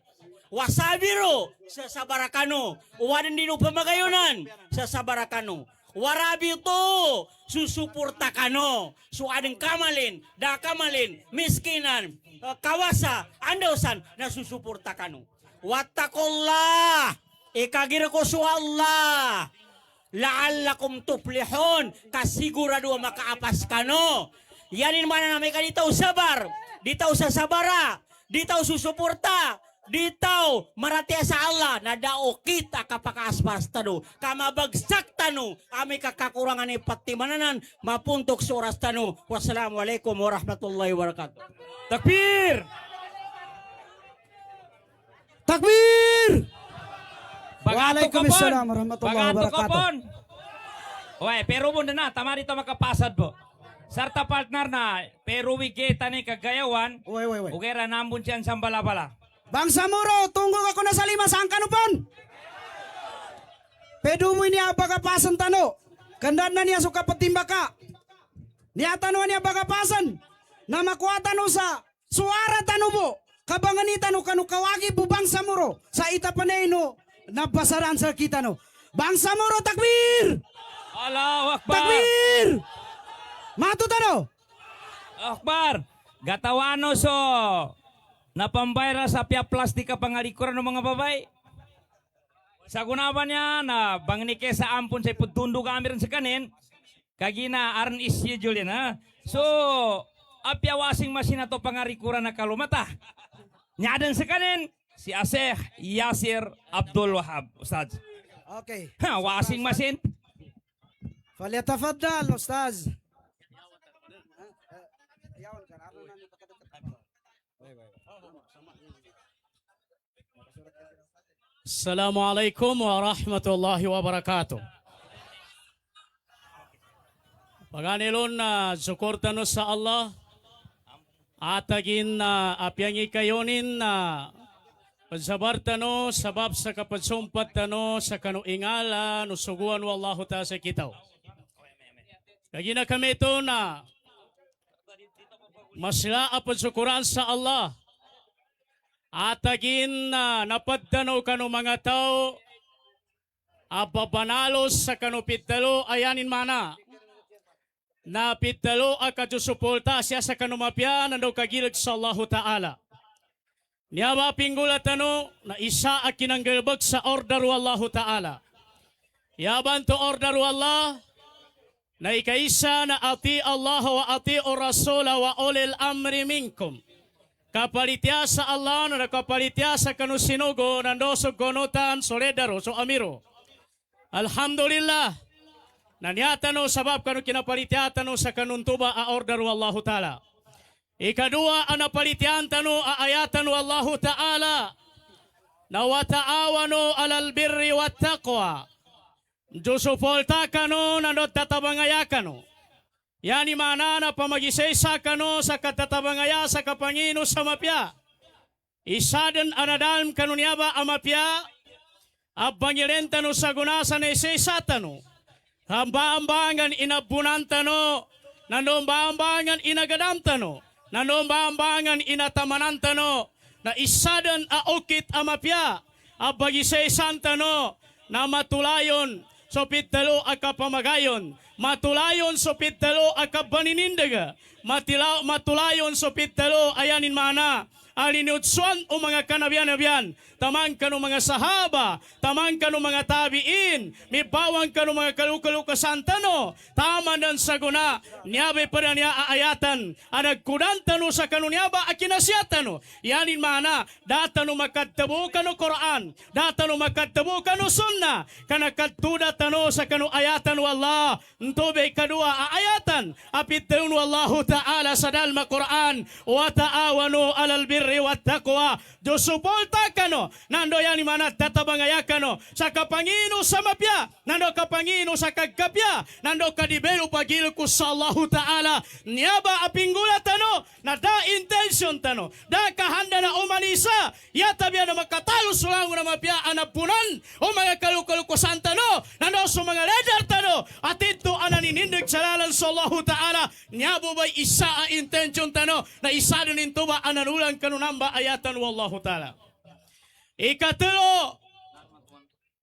Wasabiro sa sabarakano, uwanan din pamagayunan sa sabarakano. Warabi to susuporta kano. So ading kamalin, da kamalin, miskinan, kawasa, andausan na susuporta kano. Wattaqullah, ikagir ko su Allah. La'allakum tuflihun, kasigurado makaapas kano. Yanin mana namay ka ditaw sabar, ditaw sa sabara, ditaw susuporta, ditaw maratia sa Allah na dao kita kapakaaspas tano, kamabagsak tano, amay kakakurangan ni patimananan, mapuntok sa oras tano. Wassalamualaikum warahmatullahi wabarakatuh. Takbir. Takbir! Bagato Waalaikumsalam warahmatullahi wabarakatuh. Oy, pero mo na tama dito makapasad po. Sarta partner na pero wiketa ni kagayawan. Uy. Ugera nambun siyan sa bala-bala. Bangsamoro, tunggu ako na sa lima saan kanupon. Pedu mo niya bagapasan tano. Kandan na niya suka patimbaka. Niya tano niya bagapasan. Na makuha tano sa suara tano po. Kabangan ni tano kanu kawagi po Bangsamoro. Sa itapanay no. Nabasaran sa kita no. Bangsamoro takbir! Allahu Akbar! Takbir! Matutano! Akbar! Gatawano so napambayra sa pia plastika pangalikuran ng mga babay. Sa gunawan niya na bangnike sa ampun sa iputundog kami rin sa kanin. Kagina aran schedule yan ha. So apya washing machine na to pangarikura na kalumata. Nyadan sa kanin, si Aseh Yasir Abdul Wahab. Ustaz. Okay. Ha, washing machine. فليتفضل أستاذ. Assalamualaikum warahmatullahi wabarakatuh. Paganilon na suporta no sa Allah atagin na apyangi kayonin na pagsabarta no sabab sa kapagsumpat no sa kanuingala no suguan wallahu ta sa kitaw. Kagina kami ito na masla apagsukuran sa Allah atagin na napadtanaw kanu mga tao ababanalos sa kanu pitalo ayanin mana na pitalo akadusupolta siya sa kanu mapya nando kagilag sa Allahu Ta'ala. Niya ba pinggulat ano na isa akinanggalbag sa order wa Allahu Ta'ala. Yaban to order wa Allah na ikaisa na ati Allah wa ati o Rasula wa ulil amri minkum. Kapalitya sa Allah na nakapalitya sa kanusinugo nandosog konutan soledaro so amiro. Alhamdulillah. Nanyatano sabab kanu kinapalityatano sa kanuntuba a order wallahu ta'ala. Ikadua anapalityan tano aayatan wallahu ta'ala. Na wata'awano alal birri wat taqwa. Jusupolta kanu nandot tatabangaya kanu. Yani mana na pamagisesa kanu sa katatabangaya sa kapangino sa mapya. Isadan anadalm kanunyaba amapya. Abangirentano sa gunasa na isesatano. Hamba-hambangan inabunantano, nanomba-hambangan inagadamtano, nanomba-hambangan inatamanantano, na isadan aokit amapya, abagisesantano, na matulayon, sopitalo akapamagayon, matulayon sopitalo akabaninindega, matulayon sopitalo ayanin mana, alinutsuan o mga kanabian-nabian, tamang kanu mga sahaba, tamang kanu mga tabiin, may bawang kanu mga kalukalukasan tano, tama dan saguna, niyabe pa niya aayatan, anagkudan tano sa kanu niyaba akinasiyatano, yanin mana, datano makadtabo kanu Quran, datano makadtabo kanu sunna, kanakadtuda tano sa kanu ayatan wallah, ntobe kadua aayatan, apitun wallahu ta'ala sa dalma Quran, wa ta'awanu alal birri wat taqwa, Dusupolta kano, nando yan mana tatabangaya kano, sa kapangino sa mapya, nando kapangino sa kagkapya, nando kadibelo pagil ko sa Allahu Ta'ala, niyaba apinggula tano, na da intention tano, da kahanda na umanisa, yatabya na makatalo sulango na mapya, anapunan, o mga kalukalukusan tano, nando sa mga leader tano, at ito ananinindig sa lalan sa Allahu Ta'ala, niyabo ba'y isa a intention tano, na isa din ito ba ananulang kanunamba ayatan wallahu Ta'ala. Ikatulo,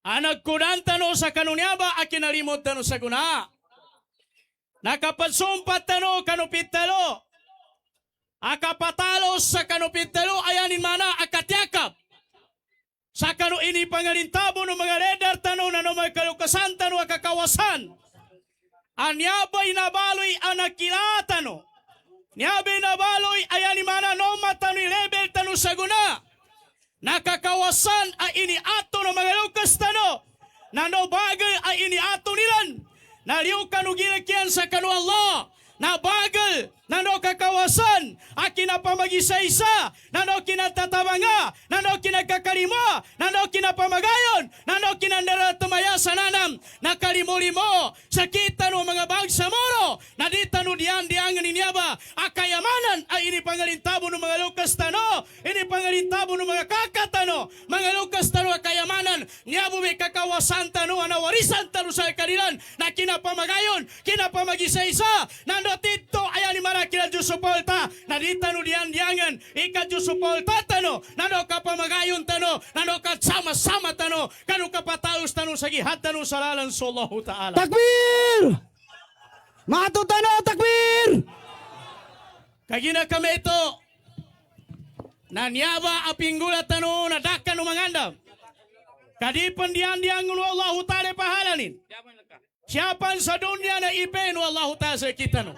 anagkudan tano sa kanunyaba akinalimot tano sa guna. Nakapadsumpat tano kanupitalo. Akapatalos sa kanupitalo ayanin mana akatyakap. Sa kanu ini pangalintabo ng mga leader tano na may kalukasan tano akakawasan. Anyabay nabaloy anakilatano. Niyabay nabaloy ayanin mana no matano level tano sa guna. Nakakawasan ay iniato ng mga lukas tano. Nano bagay ay iniato nilan. Naliw kanugilakyan sa kanu Allah. Na bagay, nano kakawasan, akinapamag-isa-isa, nano kinatatabanga, nano kinakakalima, nano kinapamagayon, nano kinandaratumaya sa nanam, nakalimulimo, sakita no mga bagsa moro, nadita no diyan-diyangan ninyaba, akayamanan ay inipangalintabo ng mga lukas tano, inipangalintabo ng mga kakatano, mga lukas tano akayamanan, niyabo may kakawasan tano, anawarisan tano sa kanilan, na kinapamagayon, kinapamag-isa-isa, nando tito ayan ni marakila Jusupolta na di tano diyan-diyangan ika Jusupolta tano nano kapamagayon tano nano katsama-sama tano kano kapatalos tano sa gihad tano sa lalan sa Allahu Ta'ala. Takbir! Matutano, takbir! Kagina kami ito nanyaba apinggula tano nadakan umangandam kadipan diyan-diyangan Allahu Ta'ala pahalanin Siyapan sa dunya na ipen wallahu ta'ala sa kita no.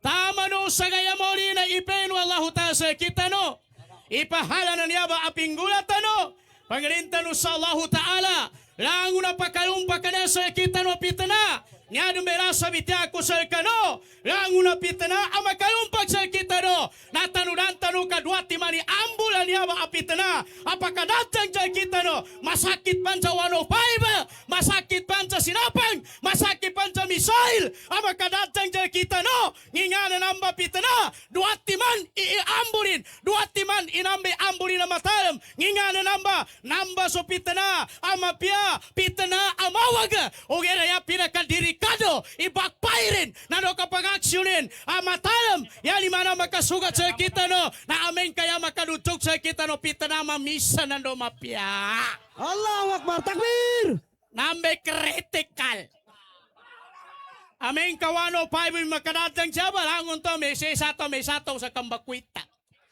Tama no sa gaya mo rin na ipen wallahu ta'ala sa kita no. Ipahala na niya ba aping gulat no. Pangalintan no sa Allah Ta'ala. Lango na pakalumpa ka na sa kita no pitana. Niya numera sa bitya ko sa kano. Lango na pitana ang makalumpak sa kita no. Natanunan tanu kadwa timani ambulan niya ba apitana. Apakadatang sa kita no. Masakit pan sa 105. Masakit pan sa sinapang. Masakit pan sa misail. Ang makadatang sa kita no. Ngingana namba pitana. Duwati man iambulin. Duwati man inambe ambulin na matalam. Ngingana namba so pitana. Amapya pitana amawaga. O gera ya pinakadirikado. Ibakpairin. Nano kapag aksyonin. Amatalam. Yan mana makasugat sa kita no. Na amen kaya makadutok sa kita no. Pitana mamisa nando mapya. Allahu Akbar, takbir! Nambe critical. Amen kawano pa yung makadatang siya. Balangon to. May sato sa kambakwita.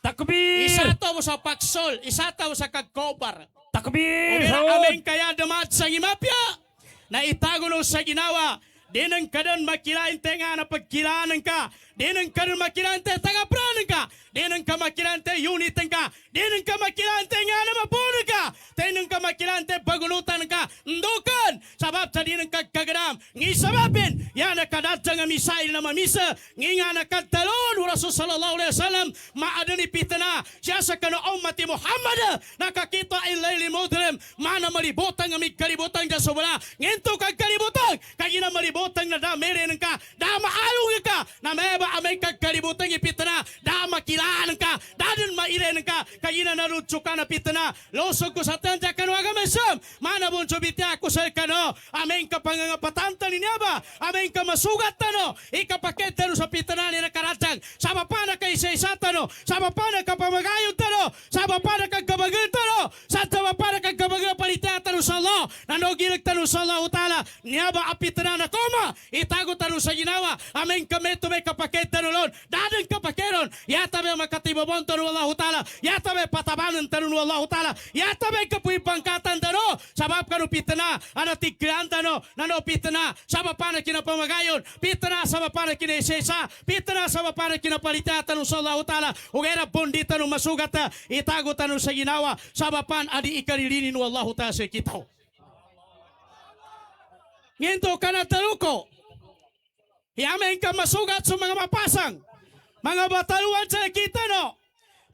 Takbir! Isato mo sa paksol. Isato mo sa kagkobar. Takbir! Umira amin kaya damat sa imapya na itago no sa ginawa. Di nang kadan makilante nga na pagkilaanan ka. Di nang kadan makilante tagapranan ka. Di nang ka makilante unitan ka. Di nang ka makilante nga na mapuno ka. Di nang ka makilante pagunutan ka. Ndukan! Sabab sa di nang kagkagadam. Ngisababin, yan na kadatang nga misail na mamisa. Ngi nga nakadtalon, Rasul sallallahu alaihi wasallam, maadun ipitana. Siya sa kanoong mati Muhammad, nakakita ilayli mudrim, mana malibotang nga may kalibutan ka sobra. Nginto kagkalibutan, kagina malibotang na damirin ka, damaalong ka, na meba amay kagkalibutan ipitana, damakilaan ka, dadun mairen ka, kagina narutso ka na pitana, losog ko sa tanda kanuaga mesam, mana bunso bitya ko sa kano, amay ka pangangapatanta ni Niaba, amay ka masugat tano, ikapaket tano sa pitana ni nakaratang, sama pa na kay isa tano, sama pa na kapamagayon tano, sama pa na kagkabagal tano, sama pa na kagkabagal palita tano sa Allah, nanogilag tano sa Allah Ta'ala, Niaba apitana na koma, itago tano sa ginawa, amay kameto may kapaket tano lon, dadang kapakeron, yata may makatibabon tano Allah Ta'ala, yata may patabanan tano Allah Ta'ala, yata may kapuy pangkatan tano, sabab kanu pitana, anatikrian tano, nano pitana, sama pa na kinapamagayon, pitana sama pa na kinesesa, pitana sama pa na kinapalita tano sa Allah Ta'ala, ugera bondi tano masugat, itago tano sa ginawa, sama pan adi ikalilinin no Allah Ta'ala sa kitaw. Nginto ka na taluko, yamen ka masugat sa mga mapasang, mga bataluan sa kita no,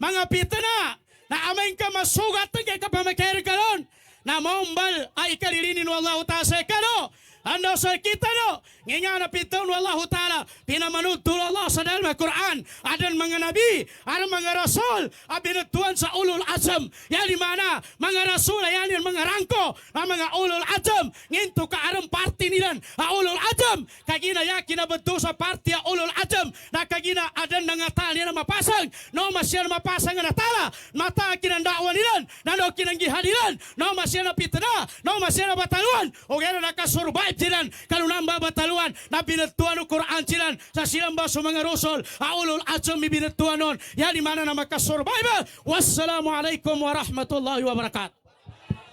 mga pitana, na amen ka masugat ng kay kapamakair ka ron, na maumbal ay ikalilinin no Allah Ta'ala sa kano, ano sa kita no, ngayon na pitong Allah Ta'ala, pinamanud tulo Allah sa dalam Al-Quran, adan mga nabi, adan mga rasul, abinutuan sa ulul azam, yan di mana, mga rasul, yan yung mga rangko, ang mga ulul azam, nginto ka aram party nilan, ulul azam, kagina ya kinabantu sa party ulul azam, na kagina adan nga tali na mapasang, no masya na mapasang na tala, mata kinandawan nilan, nano kinanggihadilan, no masya na pitana, no masya na bataluan, o gano'n nakasurvive silan, kalunamba bataluan, na binatuan ng Quran silan, sa silang ba sa mga rasul, ulul azam binatuan nun, yan di mana na makasurvive. Wassalamualaikum warahmatullahi wabarakatuh.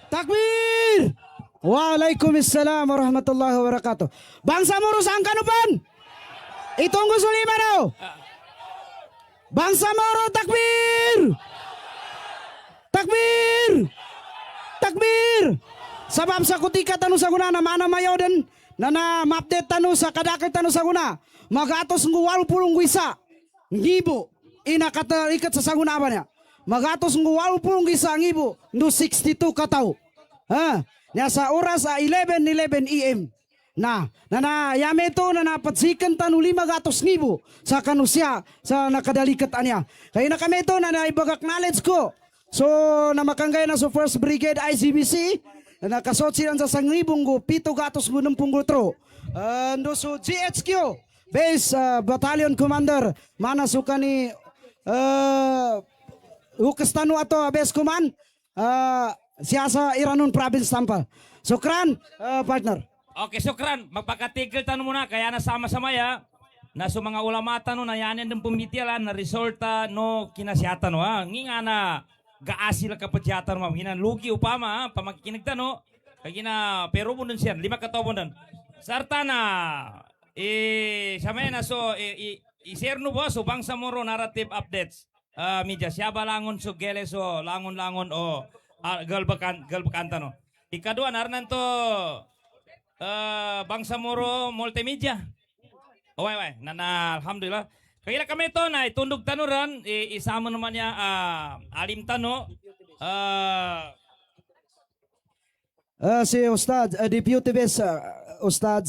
Takbir! Waalaikumsalam warahmatullahi wabarakatuh. Bangsa Moro saan ka pan? Itong gusto lima daw. Bangsa Moro, takbir! Takbir! Takbir! Sabab sa kutika tanu sa guna na mana mayo din na mapdate tanu sa kadakit tanu sa guna. Magatos ng 80 gwisa. Ngibo. Inakata ikat sa saguna ba niya. Magatos ng 80 gwisa ngibo. No 62 kataw. Ha? Nya sa oras 11 AM. Na yame to na napatsikan tanu 500 ngibo sa kanusya sa nakadalikat anya. Kaya na kami to na naibagak knowledge ko. So na makanggay na sa 1st Brigade ICBC. Nakasot silang sa 1,760 ando so GHQ Base Battalion Commander mana suka ni Ukastanu ato Base Command siya sa Iranun Province Tampa. Sukran partner. Okay, sukran. Magpakatigil tanong muna, kaya nasama-sama ya. Na sa mga ulamata no, na yanin ng pumitialan, na resorta no, kinasyata no, ha. Nginga na, gaasil kapatyata no, hinan lugi upama, ha, pamakikinig no. Kaya na, pero mo nun siya, 5 kataw mo nun. Sartana, siya na so, i-share no po so Bangsamoro narrative updates. Media, siya ba langon so gele so langon-langon o galbakanta no. Ikadua, naranan to Bangsamoro multimedia. Way, alhamdulillah. Kaya kami to na itundog tanuran, isama naman niya alim tano. Si Ustad, Deputy Bes, Ustad,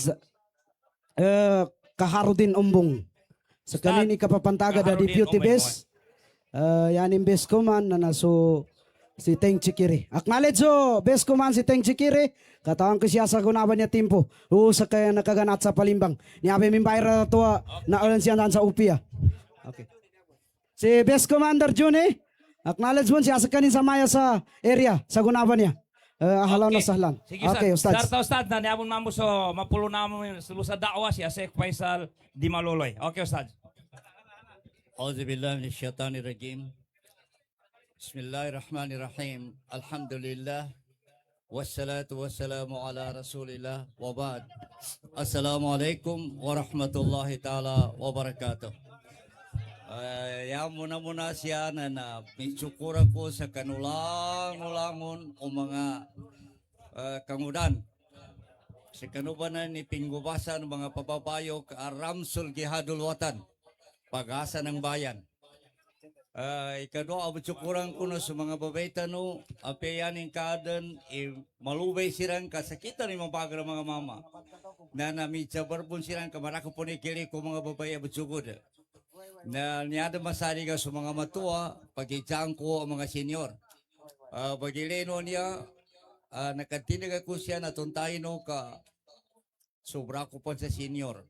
Kaharudin Umbong. Sa kanini kapapantaga da Kaharudin Deputy Umbong, Bes, yanin Bes Kuman na naso si Teng Chikiri. Acknowledge so, Bes Kuman si Teng Chikiri, katawan ko siya sa gunaban niya timpo. Sa kaya nakaganat sa Palimbang. Ni Abe Mimbayra to na ulan siya sa upia. Okay. Si Bes Commander Juni, acknowledge mo siya sa kanin sa maya sa area, sa gunaban niya. Ahlan na sahlan. Sige, Okay, Ustad. Ustad, na niabon mambo so mapulo namin sa da'wa si Asek Faisal di Maloloy. Okay, Ustad. أعوذ بالله من الشيطان الرجيم بسم الله الرحمن الرحيم الحمد لله والصلاة والسلام على رسول الله وبعد السلام عليكم ورحمة الله تعالى وبركاته ya muna siya na pinsyukura ko sa kanulang-ulangon o mga kangudan sa kanubanan ni pinggubasan mga pababayo ka Ramsul Gihadul Watan pag-asa ng bayan. Ikadua, abutsukuran ko na sa mga babayta no, apeyanin kadan, malubay sirang kasakitan ni mga mga mama. Na namitsa barbon sirang kamarako po ni kili ko mga babay abutsukod. Na niyada masari ka sa mga matua, pag-itsaan ko ang mga senior. Pag-ileno niya, nakatinag ako siya na tuntayin no ka sobra ko po sa senior.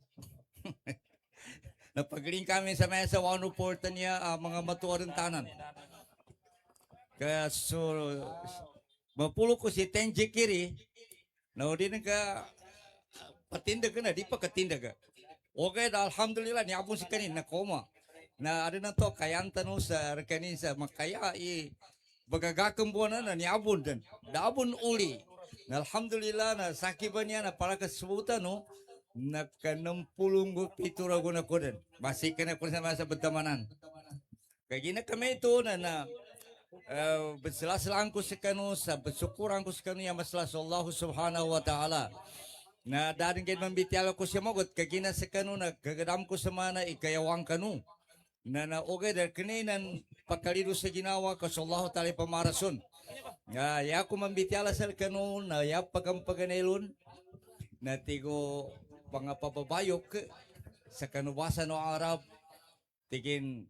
Napagaling kami sa mesa, wano porta niya mga matuwa rin tanan. Kaya so, mapulo ko si Tenji Kiri, na di na ka, patindag ka na, di pa katindag ka. Okay, alhamdulillah, niabon si kanin, na koma. Na ano na to, kayang tanong sa kanin sa makaya, bagagakang buwan na, niabon din. Daabon uli. Na alhamdulillah, na sakiban niya, na para kasubutan, no? Nakanampulong pitura ko na ko din. Masik ka na ko sa Badamanan. Kaya gina kami ito na berselas-selang ko sa kanu, sa bersyukuran ko sa kanu yang masalah Allah subhanahu wa ta'ala. Na daring kayo mambitiala ko siya magot, kaya gina sa kanu na gagadam ko sa mana ikayawang kanu. Na okay, dahil kaninan pagkalido sa ginawa ko sa Allah ta'ala pamarason. Ya ko mambitiala sa kanu na ya pagampaganelon na tigo pangapababayok sa kanubasan ng Arab tigin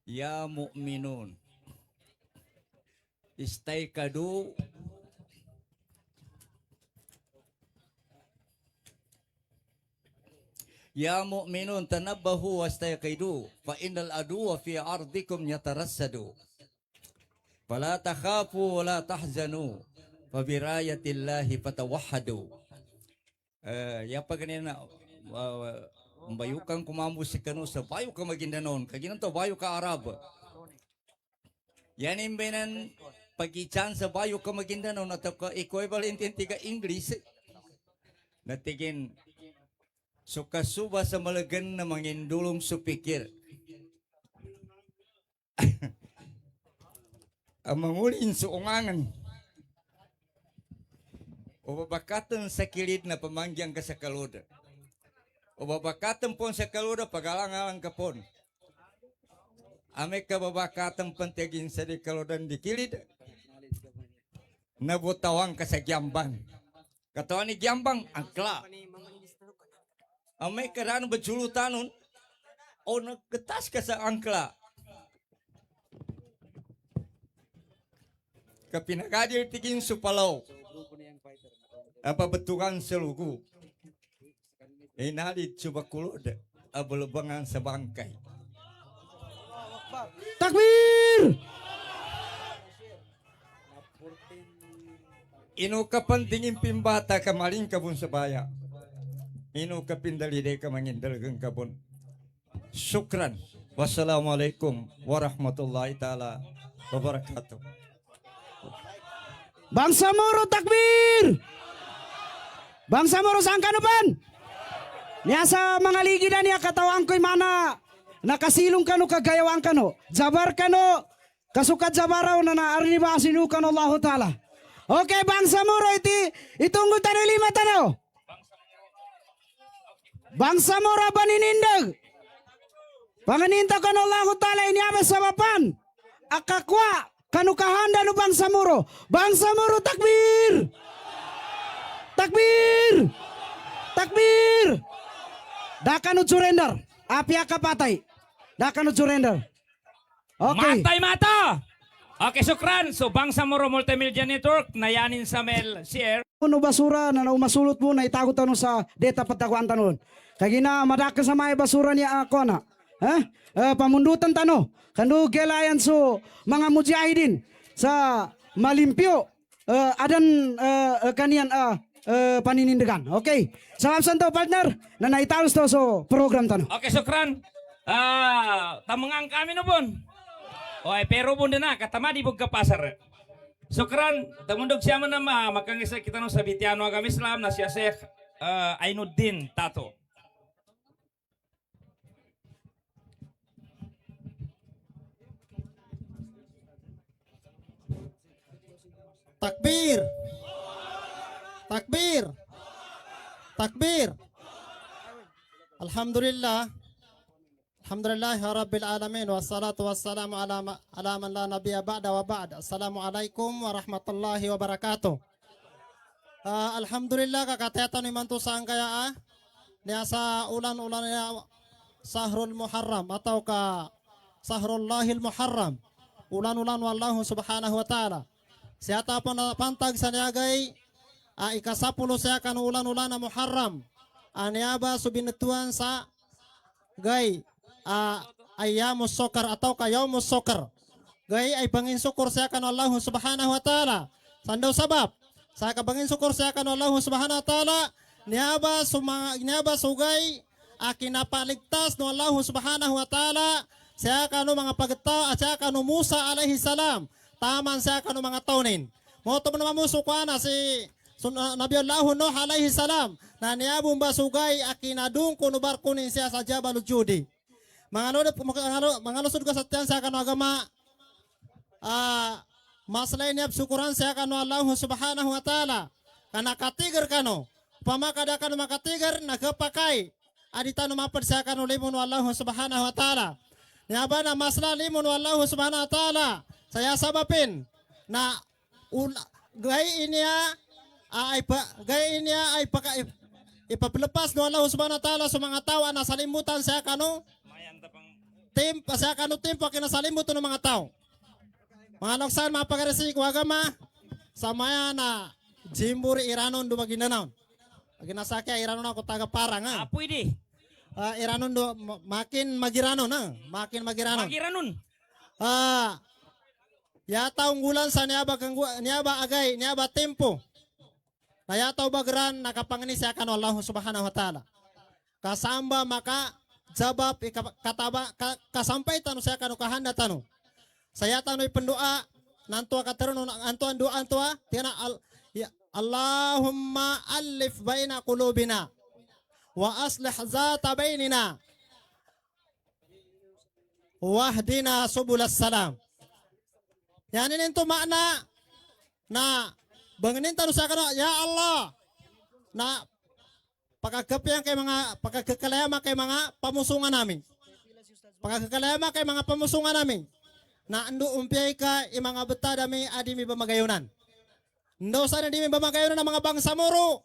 ya mu'minun istay kadu ya mu'minun tanabbahu wastay kaidu fa innal aduwa fi ardikum yatarassadu fala takhafu wala tahzanu Pabirayatillahi patawahadu. Ya pa ganina bayukan kumambo si kanu sa bayo ka Maguindanon. Kaginan to bayo ka Arab. Yan imbenan pagichan sa bayo ka Maguindanon at equivalent in tiga English. Natigin sukasuba sa malagan na mangindulong supikir. Ang mangulin sa ungangan. O babakatan sa kilid na pamangyang ka sa kaluda. O babakatan po sa kaluda pag-alang-alang ka po. Ame ka babakatan pantegin sa di kaludan di kilid. Nabutawang ka sa Gyambang. Katawan ni Gyambang, angkla. Ame ka rano bajulutanon o nagkatas ka sa angkla. Kapinagadir tigin supalaw. Apabetukan selugu. Inalit subakulod. Abulubangan sa bangkay. Takbir! Ino ka pantingin pimbata kamaling kabun sa baya. Ino ka pindalide ka mangindalgang kabun. Syukran. Wassalamualaikum warahmatullahi ta'ala wabarakatuh. Bangsamoro takbir! Bangsamoro saan ka pan? Niya sa mga ligidan niya katawan ko'y mana nakasilong kano kagayawang kano. Jabar kano kasukat jabaraw na naarni ba sinukan Allah Ta'ala. Okay, Bangsamoro itunggo tayo lima tanaw. Bangsamoro baninindag. Panganinta kano Allah Ta'ala iniabas sa mapan. Akakwa kanu kahanda no Bangsamoro. Bangsamoro takbir! Takbir! Takbir! Daka no surrender. Apia kapatay. Daka no surrender. Okay. Matay mata! Okay, sukran. So, Bangsamoro Multimedia Network, nayanin sa Mel Share. Kuno basura na naumasulot mo na itago tanong sa data patakuan tanon. Kagina madaka sa may basura niya ako na. Pamundutan tano. Kanu gelayan so mga mujahidin sa malimpyo. Adan kanian paninindigan. Okay. Sa santo partner na naitalos to so program tano. Okay, sukran. Tamangang kami no bon. Oy, pero bunda na, katama di bug kapasar. Sukran, tamundog siya man na makangisa kita no sa Bitiano Agam Islam na siya Sheikh Ainuddin Tato. Takbir. Takbir. Takbir. Alhamdulillah. Alhamdulillah Rabbil Alamin. Wassalatu wassalamu ala man la nabiyya ba'da wa ba'd. Assalamualaikum warahmatullahi wabarakatuh. Alhamdulillah kakatayatan ni mantu sang kaya niya sa ulan-ulan niya Sahrul Muharram atau ka Sahrullahil Muharram. Ulan-ulan wallahu subhanahu wa ta'ala. Siya po na pantag sa niyagay ikasapulo siya kan ulan-ulan na Muharram. Aniaba subinutuan sa gay ayamus sokar atau kayamus sokar. Gay ay bangin syukur siya kan Allah subhanahu wa ta'ala. Sandaw sabab. Sa kabangin syukur siya kan Allah subhanahu wa ta'ala. Niaba sugay kinapaligtas no Allah subhanahu wa ta'ala. Siya kanu mga pagta at siya kanu Musa alaihi salam. Taman siya kanu mga taunin. Moto mo naman musukwana si Nabi Allah Nuh alaihi salam. Na niabong basugay akinadung kuno barkunin siya sa Jabal Judi. Mga lusod ko sa tiyan siya kanu agama maslay niya syukuran siya kanu Allah subhanahu wa ta'ala. Kana katigar kanu. Pamakada kanu makatigar nagapakay. Adita numapad siya kanu limon Allah subhanahu wa ta'ala. Niaba na masla limon Allah subhanahu wa ta'ala. Saya sabapin na gay niya ay ipaplepas no Allah subhanahu wa ta'ala sa mga tao na salimutan siya kanu siya kanu tempo kinasalimutan ng mga tao. Mga loksan mga pagaresik wagama sa maya na jimbur iranon dumaginanaw. Ginasakya iranon ako taga parang Apoy di. iranon do makin magiranon makin magiranon. Magiranon. Yata unggulan sa niaba agay niaba tempo. Na yata bagran nakapangani siya kan Allah subhanahu wa ta'ala. Kasamba maka jabab kataba kasampay tanu siya kanu kahanda tanu. Saya tanu pendua nantua kateron antuan doa antua tiana Allahumma alif baina qulubina wa aslih zata bainina wahdina subulas salam. Yan ito makna na banginin tanu sa kano ya Allah na pagkakapyan kay mga pagkakalayama kay mga pamusungan namin. Pagkakalayama kay mga pamusungan namin. Na ando umpiyay ka mga bata dami adimi bamagayunan. Ndo sa adimi bamagayunan ng mga Bangsamoro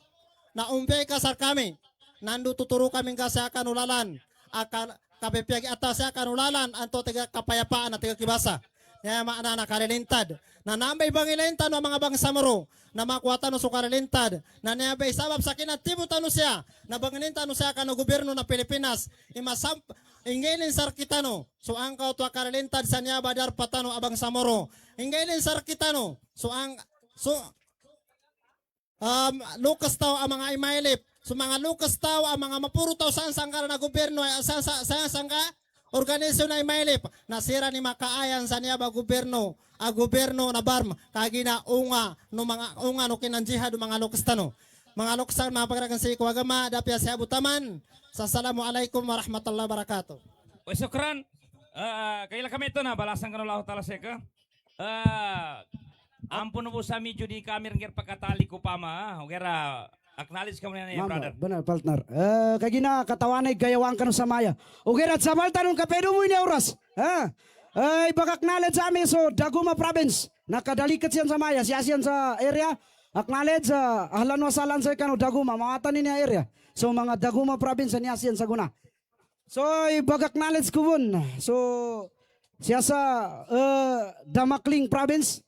na umpiyay ka sar kami. Nando tuturo kami ka sa kanulalan. Kapipiyag atas sa kanulalan anto tiga kapayapaan at tiga kibasa. Kaya maana na karilintad. Na nambay bangilintad ng mga Bangsamoro. Na makuwatan no so karilintad. Na niyabay sabab sa kinatibo tano siya. Na bangilintad no siya kano gobyerno ng Pilipinas. Ingilin sar kita no. So ang kao to karilintad sa niya badar patano abang Samoro. Ingilin sar kita no. Lukas tao ang mga imailip. So mga lukas tao ang mga mapuro tao saan sangka na gobyerno ay saan sangka organisasyon na imailip, nasira ni makaayan sa niya ba gobyerno, gobyerno na barm, kagina unga, no mga unga no kinanjihad mga lokastano. Mga lokastan, mga pagkaragan sa ikuwagama, dapya sa abutaman. Assalamualaikum warahmatullahi wabarakatuh. O syukran. Kaila kami ito na balasan ka ng Allah Ta'ala seka. Ampun po sa medyo di kami rin pagkatali ko pa ma. Ogera, acknowledge ka muna na brother. Benar, partner. Kagina katawanay gayawang ka no sa maya. Ugirat sa balta nung kapedo mo ini oras. Ay, pag-acknowledge sa amin, so Daguma Province. Nakadalikat siyan sa maya, siyan sa area. Acknowledge, ahlan wasalan sa kano Daguma, mga tanin niya area. So mga Daguma Province, niya siyan sa guna. So, pag-acknowledge ko bun. So, siya sa Damakling Province.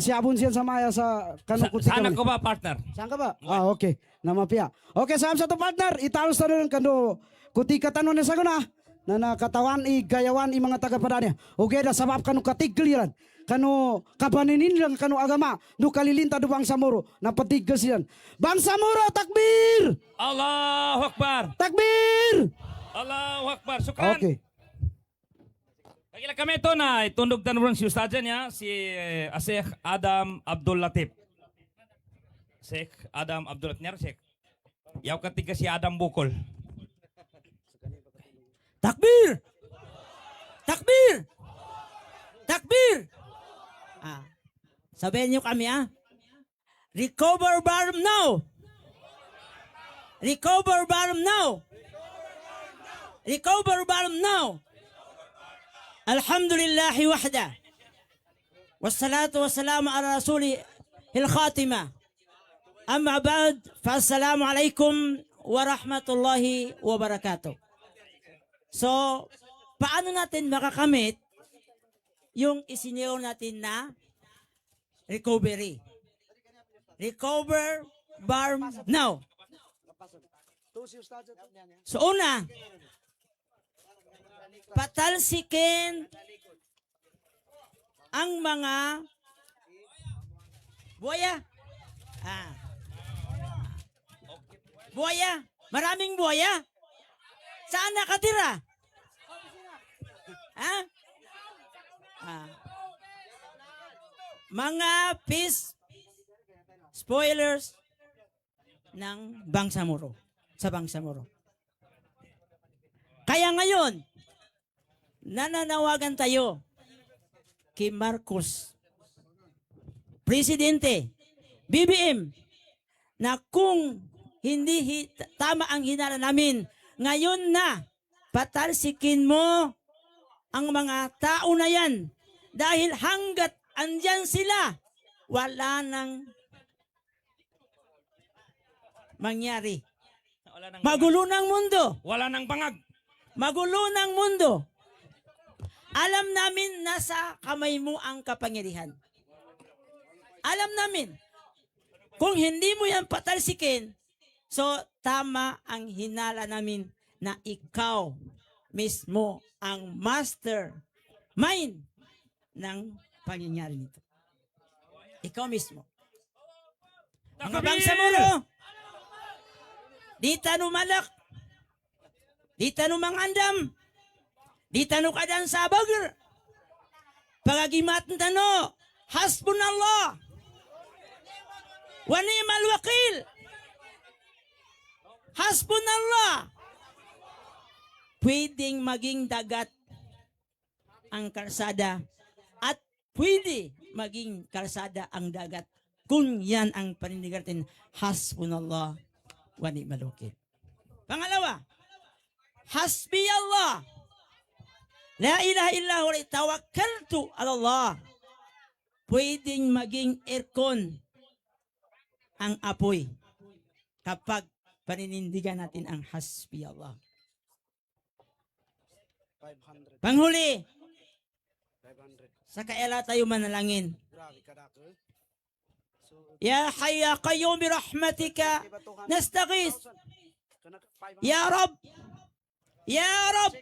Siya bun siyan sa maya sa kano kuti Sana ko ba partner? Saan ka ba? Okay. Namapya. Okay, sa to partner, italos na rin kano kuti katanon na sa guna. Na nakatawan gayawan mga tagapadanya. Okay, na sabab kano katigiliran. Kano kabaninin lang kano agama. No kalilinta do Bangsa Moro. Napatigil siyan. Bangsa Moro, takbir! Allahu Akbar! Takbir! Allahu Akbar! Syukran! Okay. Kagila kami ito na itundog tanurang si Ustadya niya, si Sheikh Adam Abdul Latif. Sheikh Adam Abdul Latif. Sheikh. Yaw katiga si Adam Bukol. Takbir! Takbir! Takbir! Sabihin niyo kami Recover Barm now! Recover Barm now! Recover Barm now! Alhamdulillahi wahda. Wassalatu wassalamu ala rasulih al-khatimah. Amma ba'd, fa-assalamu alaikum warahmatullahi wabarakatuh. So, paano natin makakamit yung isiniyo natin na recovery? Recover Barm now. So, una, patalsikin ang mga buhaya. Buhaya. Maraming buhaya. Saan nakatira? Mga fish spoilers ng Bangsamoro. Sa Bangsamoro. Kaya ngayon, nananawagan tayo kay Marcos, Presidente, BBM, na kung hindi tama ang hinala namin, ngayon na patalsikin mo ang mga tao na yan. Dahil hanggat andyan sila, wala nang mangyari. Magulo ng mundo. Wala nang bangag. Magulo ng mundo. Alam namin nasa kamay mo ang kapangyarihan. Alam namin. Kung hindi mo yan patalsikin, so tama ang hinala namin na ikaw mismo ang master mind ng pangyayari nito. Ikaw mismo. Mga Bangsamoro, di tanu malak, di tanu mangandam, di tanu kadan sa bager, pagagimatan tano, hasbunallah, wa ni'mal wakil, hasbunallah. Pwedeng maging dagat ang kalsada at pwede maging kalsada ang dagat kung yan ang panindigan natin, hasbunallah wa ni'mal wakil. Pangalawa, hasbi Allah, la ilaha illa huwa tawakkaltu ala Allah. Pwedeng maging aircon ang apoy kapag paninindigan natin ang hasbi Allah. Panghuli, sa kaila tayo manalangin. Ya Hayy ya Qayyum bi rahmatika nastaghis. Ya Rabb, Ya Rabb,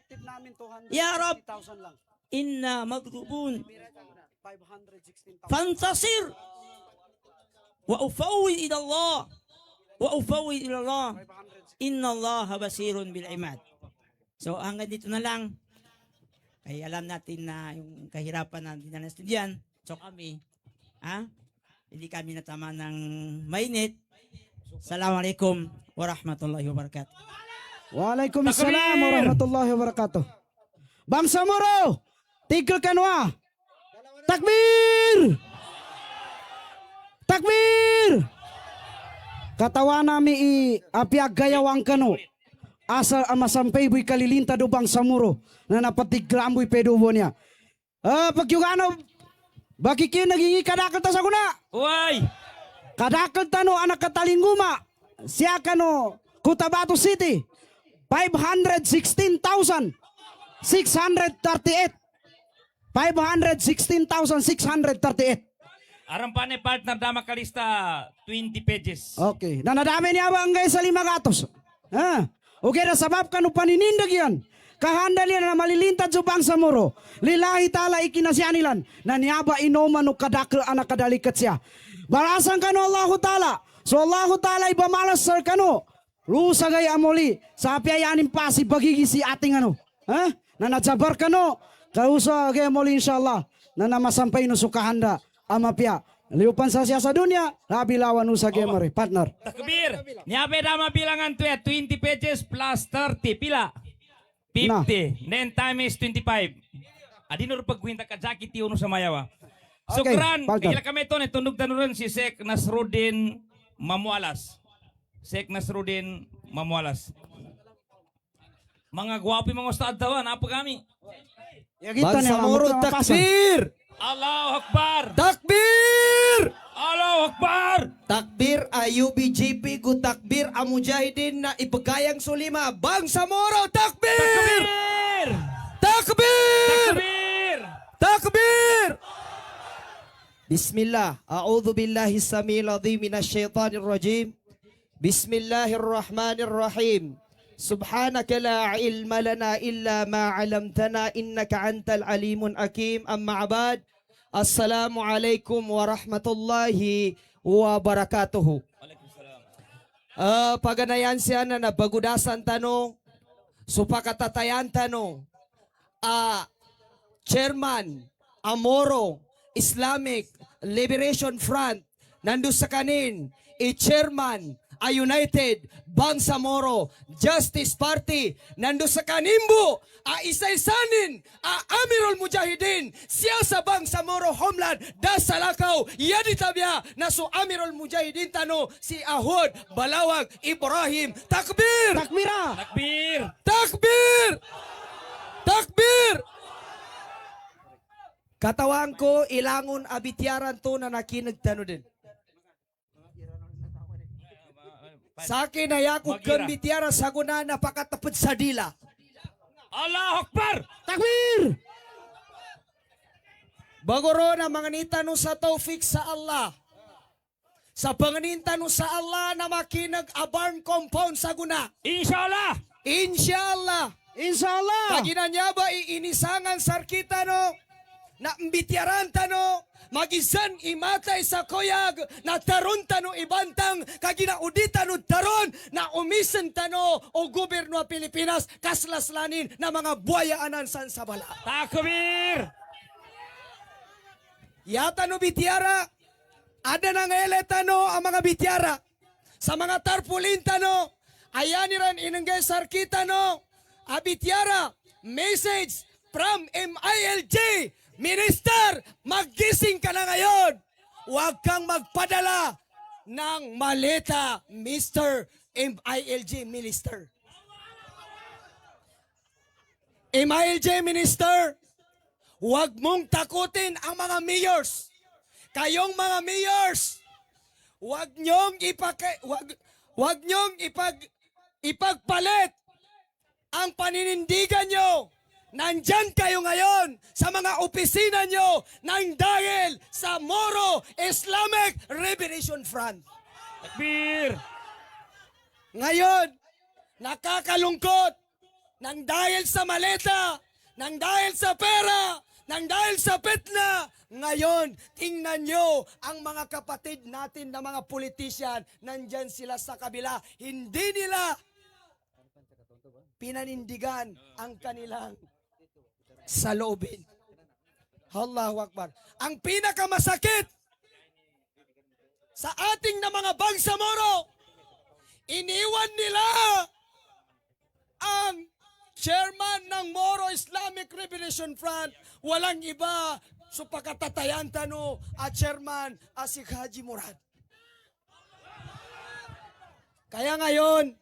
Ya Rabb, inna maghrubun fantasir wa ufawwid ila Allah, wa ufawwid ila Allah, inna Allah basirun bil ibad. So hanggang dito na lang. Kaya alam natin na yung kahirapan na dinanas diyan. So kami, hindi kami natama ng mainit. Assalamualaikum warahmatullahi wabarakatuh. Waalaikumsalam Takbir! warahmatullahi wabarakatuh. Bangsamoro, tigil kanwa. Takbir! Takbir! Katawa nami apiag gayawang kano. Asal amasampay buy kalilinta do Bangsamoro na napatigramboy pedubo niya. Pagyugano, bakikin nagingi kadakal ta sa kuna. Uy! Kadakal tano anak katalinguma. Siya kano Cotabato City. 516,638. 516,638. Aram pa ni partner dama kalista 20 pages. Okay. Nanadami niya ba ang guys sa 500? Okay na sabab kanu paninindag yan. Kahandal yan na malilintad sa Bangsamoro. Lilahi tala ikinasyan na niyaba inoman no kadakal anak kadalikat siya. Balasan kanu Allahu Ta'ala. So Allahu Ta'ala ibamalas sir kanu. Rusagay amoli sa apiayanin pa si bagigi si ating ano. Na nadsabar kanu. Kausa gay amoli inshallah. Na namasampay no sukahanda amapya. Liupan sa siya sa dunya. Labilawan usa gay mare partner. Takbir! Niyabe dama bilangan 20 pages plus 30. Pila? 50. Then time is 25. Adino rin pagkwinta ka Jackie Tio no sa mayawa. Okay, Sukran, partner. kaya kami ito, netundog tanuran si Sek Nasruddin Mamualas. Sek Nasruddin Mamualas. Mga gwapo yung mga ustad tawa, napa kami. Bangsamoro, takbir! Allahu Akbar! Takbir! Allahu Akbar! Takbir UBGP ku takbir Mujahidin na ipagayang sulima. Bangsamoro, takbir! Takbir! Takbir! Takbir! Takbir! Bismillah. A'udzu billahi samil adzim minasyaitonir rajim. Bismillahirrahmanirrahim. Subhanaka la ilma lana illa ma 'allamtana innaka antal alimun hakim. Amma ba'd. Assalamu alaikum warahmatullahi wabarakatuh. Paganayan siya na nabagudasan tanong, supakatatayan tanong, Chairman Amoro Islamic Liberation Front, nando sa kanin, Chairman a United Bangsamoro Justice Party, nando sa kanimbo, isa-isanin, Amirul Mujahidin, siya sa Bangsamoro Homeland, Dasalakaw, Yaditabya, na so Amirul Mujahidin tano, si Ahod Balawag Ibrahim. Takbir! Takbira! Takbir! Takbir! Takbir! Katawan ko, ilangon abityaran to na nakinagtano din. Sa akin ay ako Magira. kambityaran sa guna napakatapad sa dila. Allahu Akbar! Takbir! Bagoro na mga nitano sa tawfik sa Allah. Sa panganintano sa Allah na makinag abarn compound sa guna. Inshallah! Inshallah. Inshallah! Kagina niya ba iinisangan sarkita no? Na mbityaran tano, magisan imatay sa koyag, na taron tano ibantang, kagina udita no taron, na umisan tano o gobyerno ng Pilipinas, kaslaslanin na mga buhayaanan san sabala. Takbir! Yata no bityara, ada nang eletano ang mga bityara, sa mga tarpulin tano, ayaniran inanggay sarkita no, abityara, message from MILJ, Minister, maggising ka na ngayon. Huwag kang magpadala ng maleta, Mr. MILJ Minister. MILJ Minister, huwag mong takutin ang mga mayors. Kayong mga mayors, huwag niyong ipagpalit ang paninindigan nyo. Nandyan kayo ngayon sa mga opisina nyo nang dahil sa Moro Islamic Liberation Front. Takbir! Ngayon, nakakalungkot nang dahil sa maleta, nang dahil sa pera, nang dahil sa petna. Ngayon, tingnan nyo ang mga kapatid natin na mga politician, nandyan sila sa kabila. Hindi nila pinanindigan ang kanilang sa loobin. Allahu Akbar. Ang pinakamasakit sa ating na mga Bangsamoro, iniwan nila ang chairman ng Moro Islamic Liberation Front. Walang iba so pagkatatayan tano at chairman si Haji Murad. Kaya ngayon,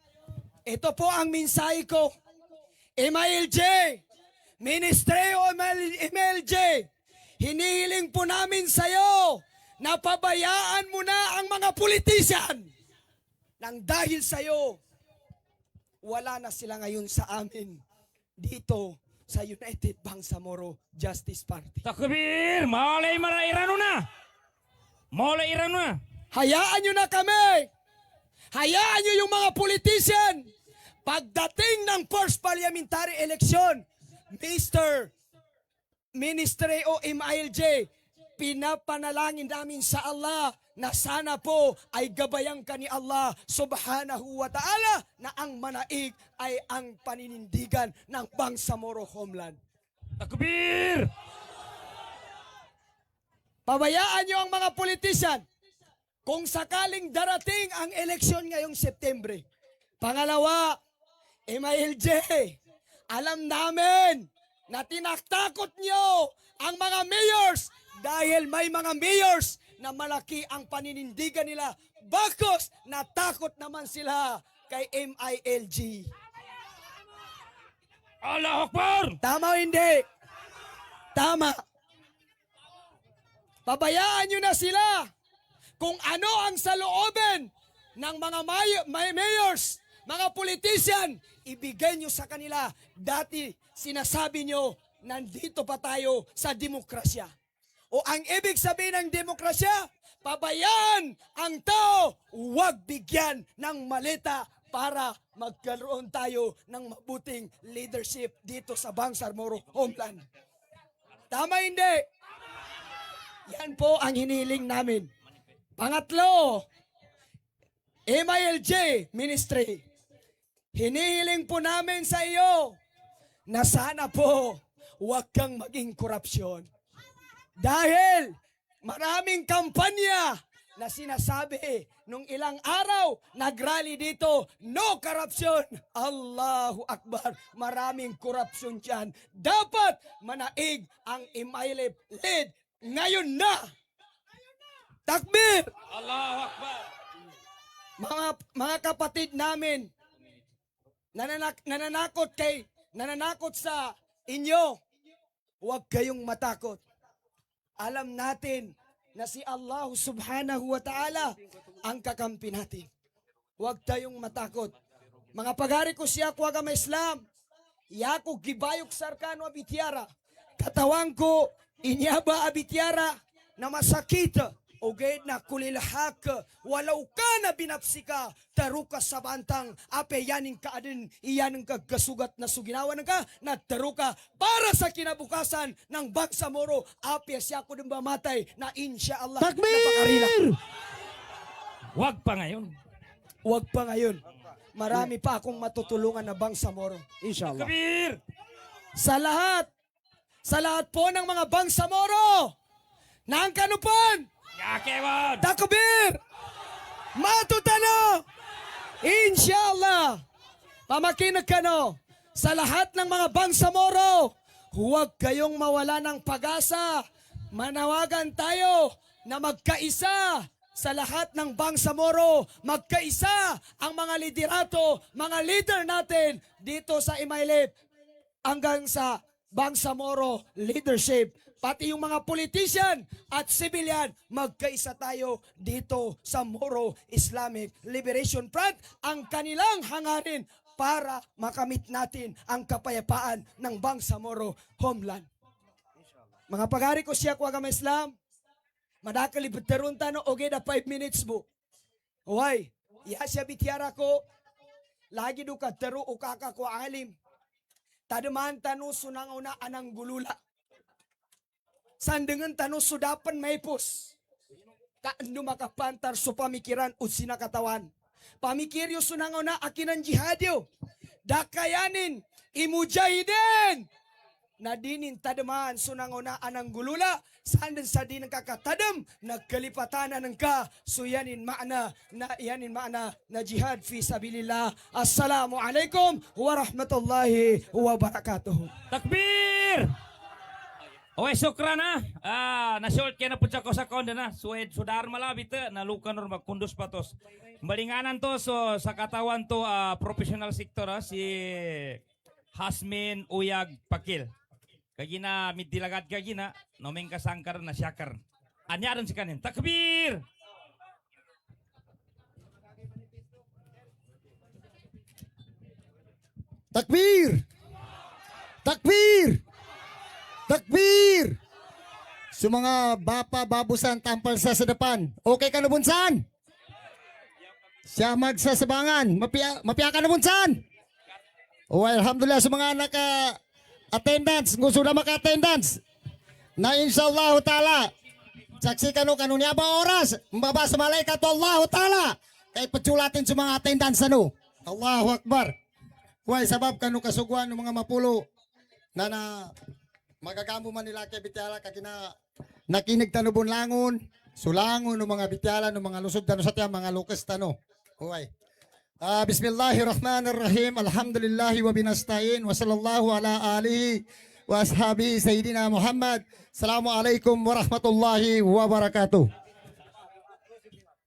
ito po ang mensahe ko. MILJ, Ministeryo MILJ, hinihiling po namin sa iyo na pabayaan mo na ang mga politician nang dahil sa iyo, wala na sila ngayon sa amin dito sa United Bangsamoro Justice Party. Takbir! Mulai irano na! Mulai irano na! Hayaan nyo na kami! Hayaan nyo yung mga politician! Pagdating ng first parliamentary election, Mr. Ministry o MILJ, pinapanalangin namin sa Allah na sana po ay gabayan ka ni Allah subhanahu wa ta'ala na ang manaig ay ang paninindigan ng Bangsamoro Homeland. Takbir! Pabayaan nyo ang mga politician kung sakaling darating ang eleksyon ngayong Setyembre. Pangalawa, MILJ, alam namin na tinaktakot nyo ang mga mayors dahil may mga mayors na malaki ang paninindigan nila. Bakos natakot naman sila kay MILG. Allahu Akbar! Tama o hindi? Tama. Pabayaan nyo na sila kung ano ang saloobin ng mga mayors, mga politician, ibigay nyo sa kanila. Dati sinasabi nyo, nandito pa tayo sa demokrasya. O ang ibig sabihin ng demokrasya, pabayaan ang tao, huwag bigyan ng malita para magkaroon tayo ng mabuting leadership dito sa Bangsamoro Homeland. Tama hindi? Yan po ang hiniling namin. Pangatlo, MILJ Ministry, hinihiling po namin sa iyo na sana po huwag kang maging korupsyon. Dahil maraming kampanya na sinasabi nung ilang araw, nagrally dito, no corruption. Allahu Akbar, maraming korupsyon dyan. Dapat manaig ang MILF lead ngayon na. Takbir! Allahu Akbar! Mga kapatid namin, nananakot sa inyo, huwag kayong matakot. Alam natin na si Allah subhanahu wa ta'ala ang kakampi natin. Huwag tayong matakot. Mga pagari ko siya ko agama Islam, yako gibayok sarkano abitiara, katawang ko inyaba abitiara na masakit, ogay na kulilahak, walaw ka na binapsika, taruka sa bantang, ape yaning ka adin, iyan ang kagkasugat na suginawan ka, na taruka para sa kinabukasan ng Bangsamoro, ape siya ko din mamatay, na insya Allah, Takbir! Wag pa ngayon. Huwag pa ngayon. Marami pa akong matutulungan na Bangsamoro. Inshallah. Takbir! Sa lahat po ng mga Bangsamoro, na ang kanupan, Yakewad! Takbir! Matutano! Inshallah! Pamakinig ka no, sa lahat ng mga Bangsamoro, huwag kayong mawala ng pag-asa. Manawagan tayo na magkaisa sa lahat ng Bangsamoro. Magkaisa ang mga liderato, mga leader natin dito sa MILF hanggang sa Bangsamoro leadership. Pati yung mga politician at civilian, magkaisa tayo dito sa Moro Islamic Liberation Front. Ang kanilang hangarin para makamit natin ang kapayapaan ng Bangsamoro Homeland. Mga pagari ko siya ko agama Islam, madakalibutaron tano okay na 5 minutes mo. Huway, iya siya bitiara ko, lagi do ka taro o kaka ko alim. Tadaman tano sunang una anang gulula. Sandengan tano sudapan may pus. Kaando makapantar so pamikiran o sinakatawan. Pamikiryo sunang na akinan jihadyo. Dakayanin, imujahidin. na dinin tadaman sunangunaan ng gulula saan sa di kakatadam nagkalipatan ng ka so yanin maana na jihad fi sabilillah. Assalamualaikum warahmatullahi wabarakatuh. Takbir! Okay, sukran na. Na-short kaya na po ko sa konda na. Sudar malabit na lukan or magkundos patos. Malinganan to so sa katawan to professional sector si Hasmin Uyag Pakil. Kagina midilagat kagina nomeng kasangkar na syakar. Anyaran si kanin. Takbir! Takbir! Takbir! Takbir! Sa mga bapa, babusan, tampal sa depan. Okay ka na bunsan? Siya magsasabangan. Mapia ka na bunsan? Oh, alhamdulillah sa mga naka-attendance. Gusto na maka-attendance. Na inshallah ta'ala. Saksi kanu niya ba oras? Mbaba sa malaikat Allah ta'ala. Kaya paculatin sa mga attendance ano. Allahu Akbar. Huwag sabab kanu kasugwan ng mga mapulo na magagamo man nila kay Bityala kagina nakinig tanubon langon sulangon ng mga Bityala ng mga lusod tano sa tiyan mga lukas tano. Huwag. Bismillahirrahmanirrahim. Alhamdulillahi wa binastain wa sallallahu ala alihi wa ashabi Sayyidina Muhammad. Assalamualaikum warahmatullahi wabarakatuh.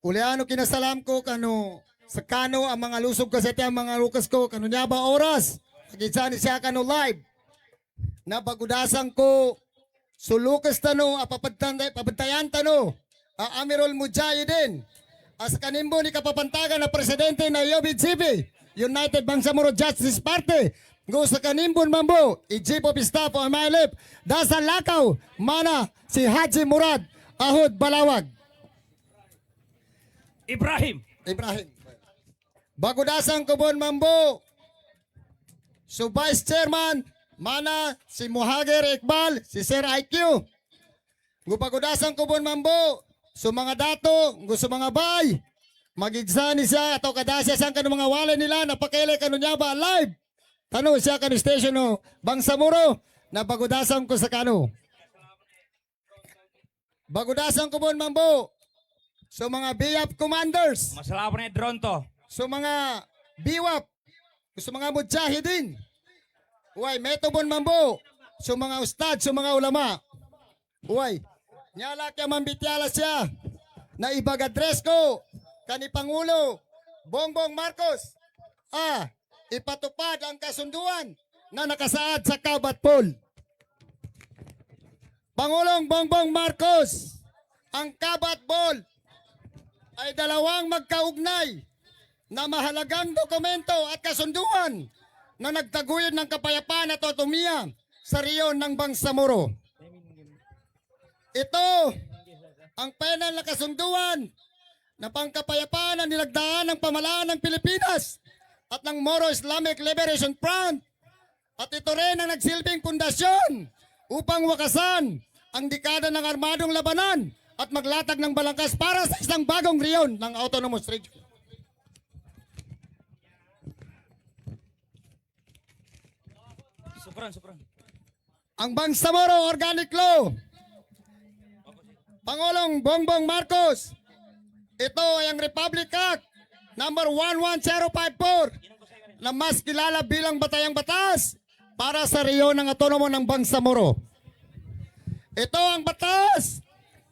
Uliano kinasalam ko kanu sa kano ang mga lusog kasi ang mga lukas ko kanu niya ba oras kagitsa ni siya kanu live na bagudasan ko sulukas tano papantayan tano Amirul Mujahidin as kanimbo ni kapapantagan na presidente na UBGP United Bangsamoro Justice Party gusto kanimbon mambo i-Chief of Staff o MILF Dasal Lakaw mana si Haji Murad Ahod Balawag Ibrahim. Bagudasan ko bon mambo so Vice Chairman mana si Muhagir Iqbal, si Sir IQ. Gupagudasan ko bon mambo. So mga dato, gusto mga bay. Magigsa ni siya atau kadasya sang kanu mga wala nila napakailay kanu niya ba live. Tano siya kanu station no Bangsamoro na bagudasan ko sa kanu. Bagudasan ko bon mambo. So mga BIAP commanders. Masalapan ni drone to. So mga BIWAP. So mga mujahidin. Uy, metobon mambo. So mga ustad, so mga ulama. Uy, nyala kaya mambityala siya na ibag-address ko kani Pangulo Bongbong Marcos. Ipatupad ang kasunduan na nakasaad sa Kabatpol. Pangulong Bongbong Marcos, ang Kabatpol ay dalawang magkaugnay na mahalagang dokumento at kasunduan na nagtaguyod ng kapayapaan at otonomiya sa rehiyon ng Bangsamoro. Ito ang penal na kasunduan na pangkapayapaan na nilagdaan ng pamalaan ng Pilipinas at ng Moro Islamic Liberation Front. At ito rin ang nagsilbing pundasyon upang wakasan ang dekada ng armadong labanan at maglatag ng balangkas para sa isang bagong rehiyon ng Autonomous Region. Sukran. Ang Bangsamoro Organic Law, Pangulong Bongbong Marcos, ito ay ang Republic Act number 11054 na mas kilala bilang Batayang Batas para sa rehiyon ng autonomo ng Bangsamoro. Ito ang batas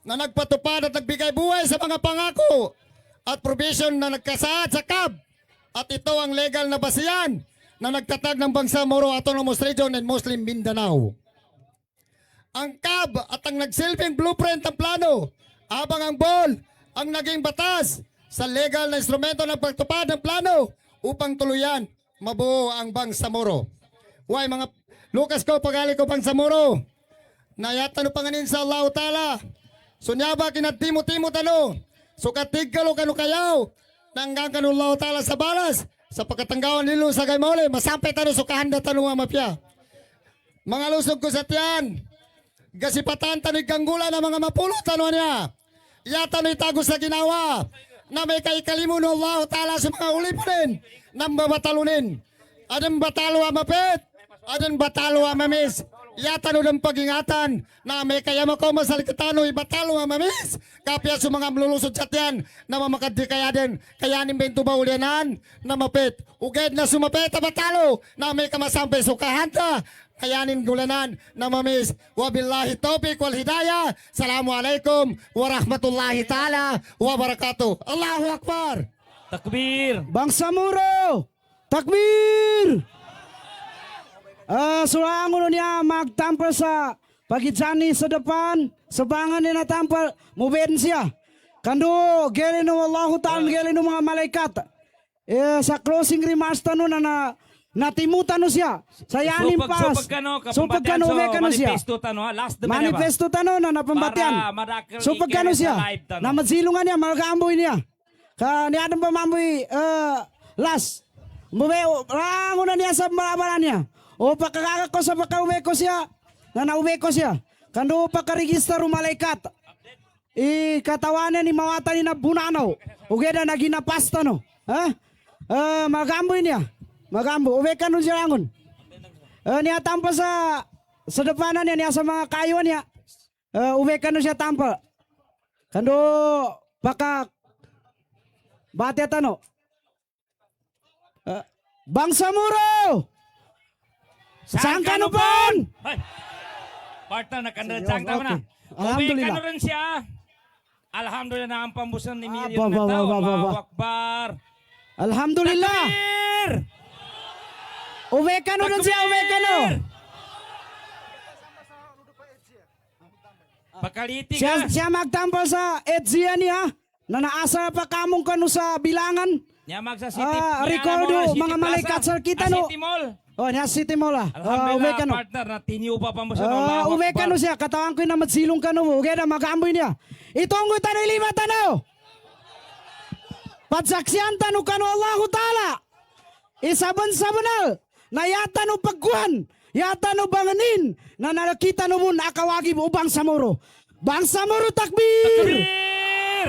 na nagpatupad at nagbigay buhay sa mga pangako at provision na nagkasaad sa CAB. At ito ang legal na basihan na nagtatag ng Bangsamoro Autonomous Region and Muslim Mindanao. Ang CAB at ang nagsilbing blueprint ng plano, habang ang BOL ang naging batas sa legal na instrumento ng pagtupad ng plano upang tuluyan mabuo ang Bangsamoro. Huwag mga Lucas ko, pagali ko Bangsamoro, na yata no panganin sa Allah Ta'ala, sunyaba kinatimo-timo talo, so katigalo kanu kayaw, nanggang kanu Allah Ta'ala sa balas, sa pagkatanggawan nilo sa gaymole, masampay tano sukahan na tano nga mapya. Mga lusog ko sa tiyan, gasipatan tano'y ganggula ng mga mapulot tano niya. Yata no'y tago sa ginawa, na may kaikalimun ng Allah Ta'ala sa mga ulipunin, nang babatalunin. Adang batalo ang mapit, adang batalo ang mamis. Yatano ng pag-ingatan na may kaya mo ko masalikatano ibatalo nga mamis. Kapya sa mga mlulusod sa tiyan na mamakaddi kaya din. Kaya ni bento ba ulianan na mapit. Uged na sumapit na batalo na may kamasampay sukahan ta. Kayanin gulanan na mamis. Wabillahi taufiq wal hidayah. Assalamualaikum warahmatullahi ta'ala wabarakatuh. Allahu Akbar. Takbir! Bangsamoro! Takbir! Sulangon niya magtampal sa pagitsani sa depan, sa bangan ni natampal, mubin siya. Kando, geli no Allah ta'ala, geli no mga malaikat. Sa closing remarks tano na natimutan no siya. Sayanin pas. Supag kano, uwe kano siya. Manifesto tano, ha? Last the minute. Manifesto tano na napambatian. Supag kano siya. Na magsilungan niya, magaamboy niya. Ni Adam pa mamboy, last. Mube, rango na niya sa malabanan niya. O pakakaka ko sa pakauwi ko siya. Na nauwi ko siya. Kando pakaregister malaikat. Katawanan ni mawata ni na bunanaw. Ugeda na ginapasta no. Ha? Magamboy niya. Magambo. Uwi ka nun siya rangon. Niya tampa sa depanan niya sa mga kayuan niya. Uwi ka nun siya tampa. Kando paka bati at ano. Bangsamoro! Saan ka no pon? Ay! Partner, nakandradsang tama na. Okay. Alhamdulillah. Uwi ka rin siya. Alhamdulillah na ang pambusan ni Miriam Ba, na ba, tao. ba, ba, ba. Allahu Akbar. Alhamdulillah. Takbir! Uwi ka no rin siya, uwi ka no. Pakaliti ka. Siya magtampal sa Edzian niya. Na naasa pa kamong kano sa bilangan. Niya magsa City. Recordo, mga malaikat sa kita no. City Mall. Oh, niya City Mall ah. Uwi Alhamdulillah, ka no. partner, na tiniyo pa pambusan. Allahu Uwi ka Akbar. no siya, katawan ko na magsilong ka no. Uwi na magamboy niya. Itong ko tanong lima tanong. Patsaksiyan tanong ka no Allahu Ta'ala. Isaban-sabanal. Na yata no pagkuhan. Yata no banganin. Na nakita no mo nakawagi mo Bangsamoro. Bangsamoro takbir! Takbir!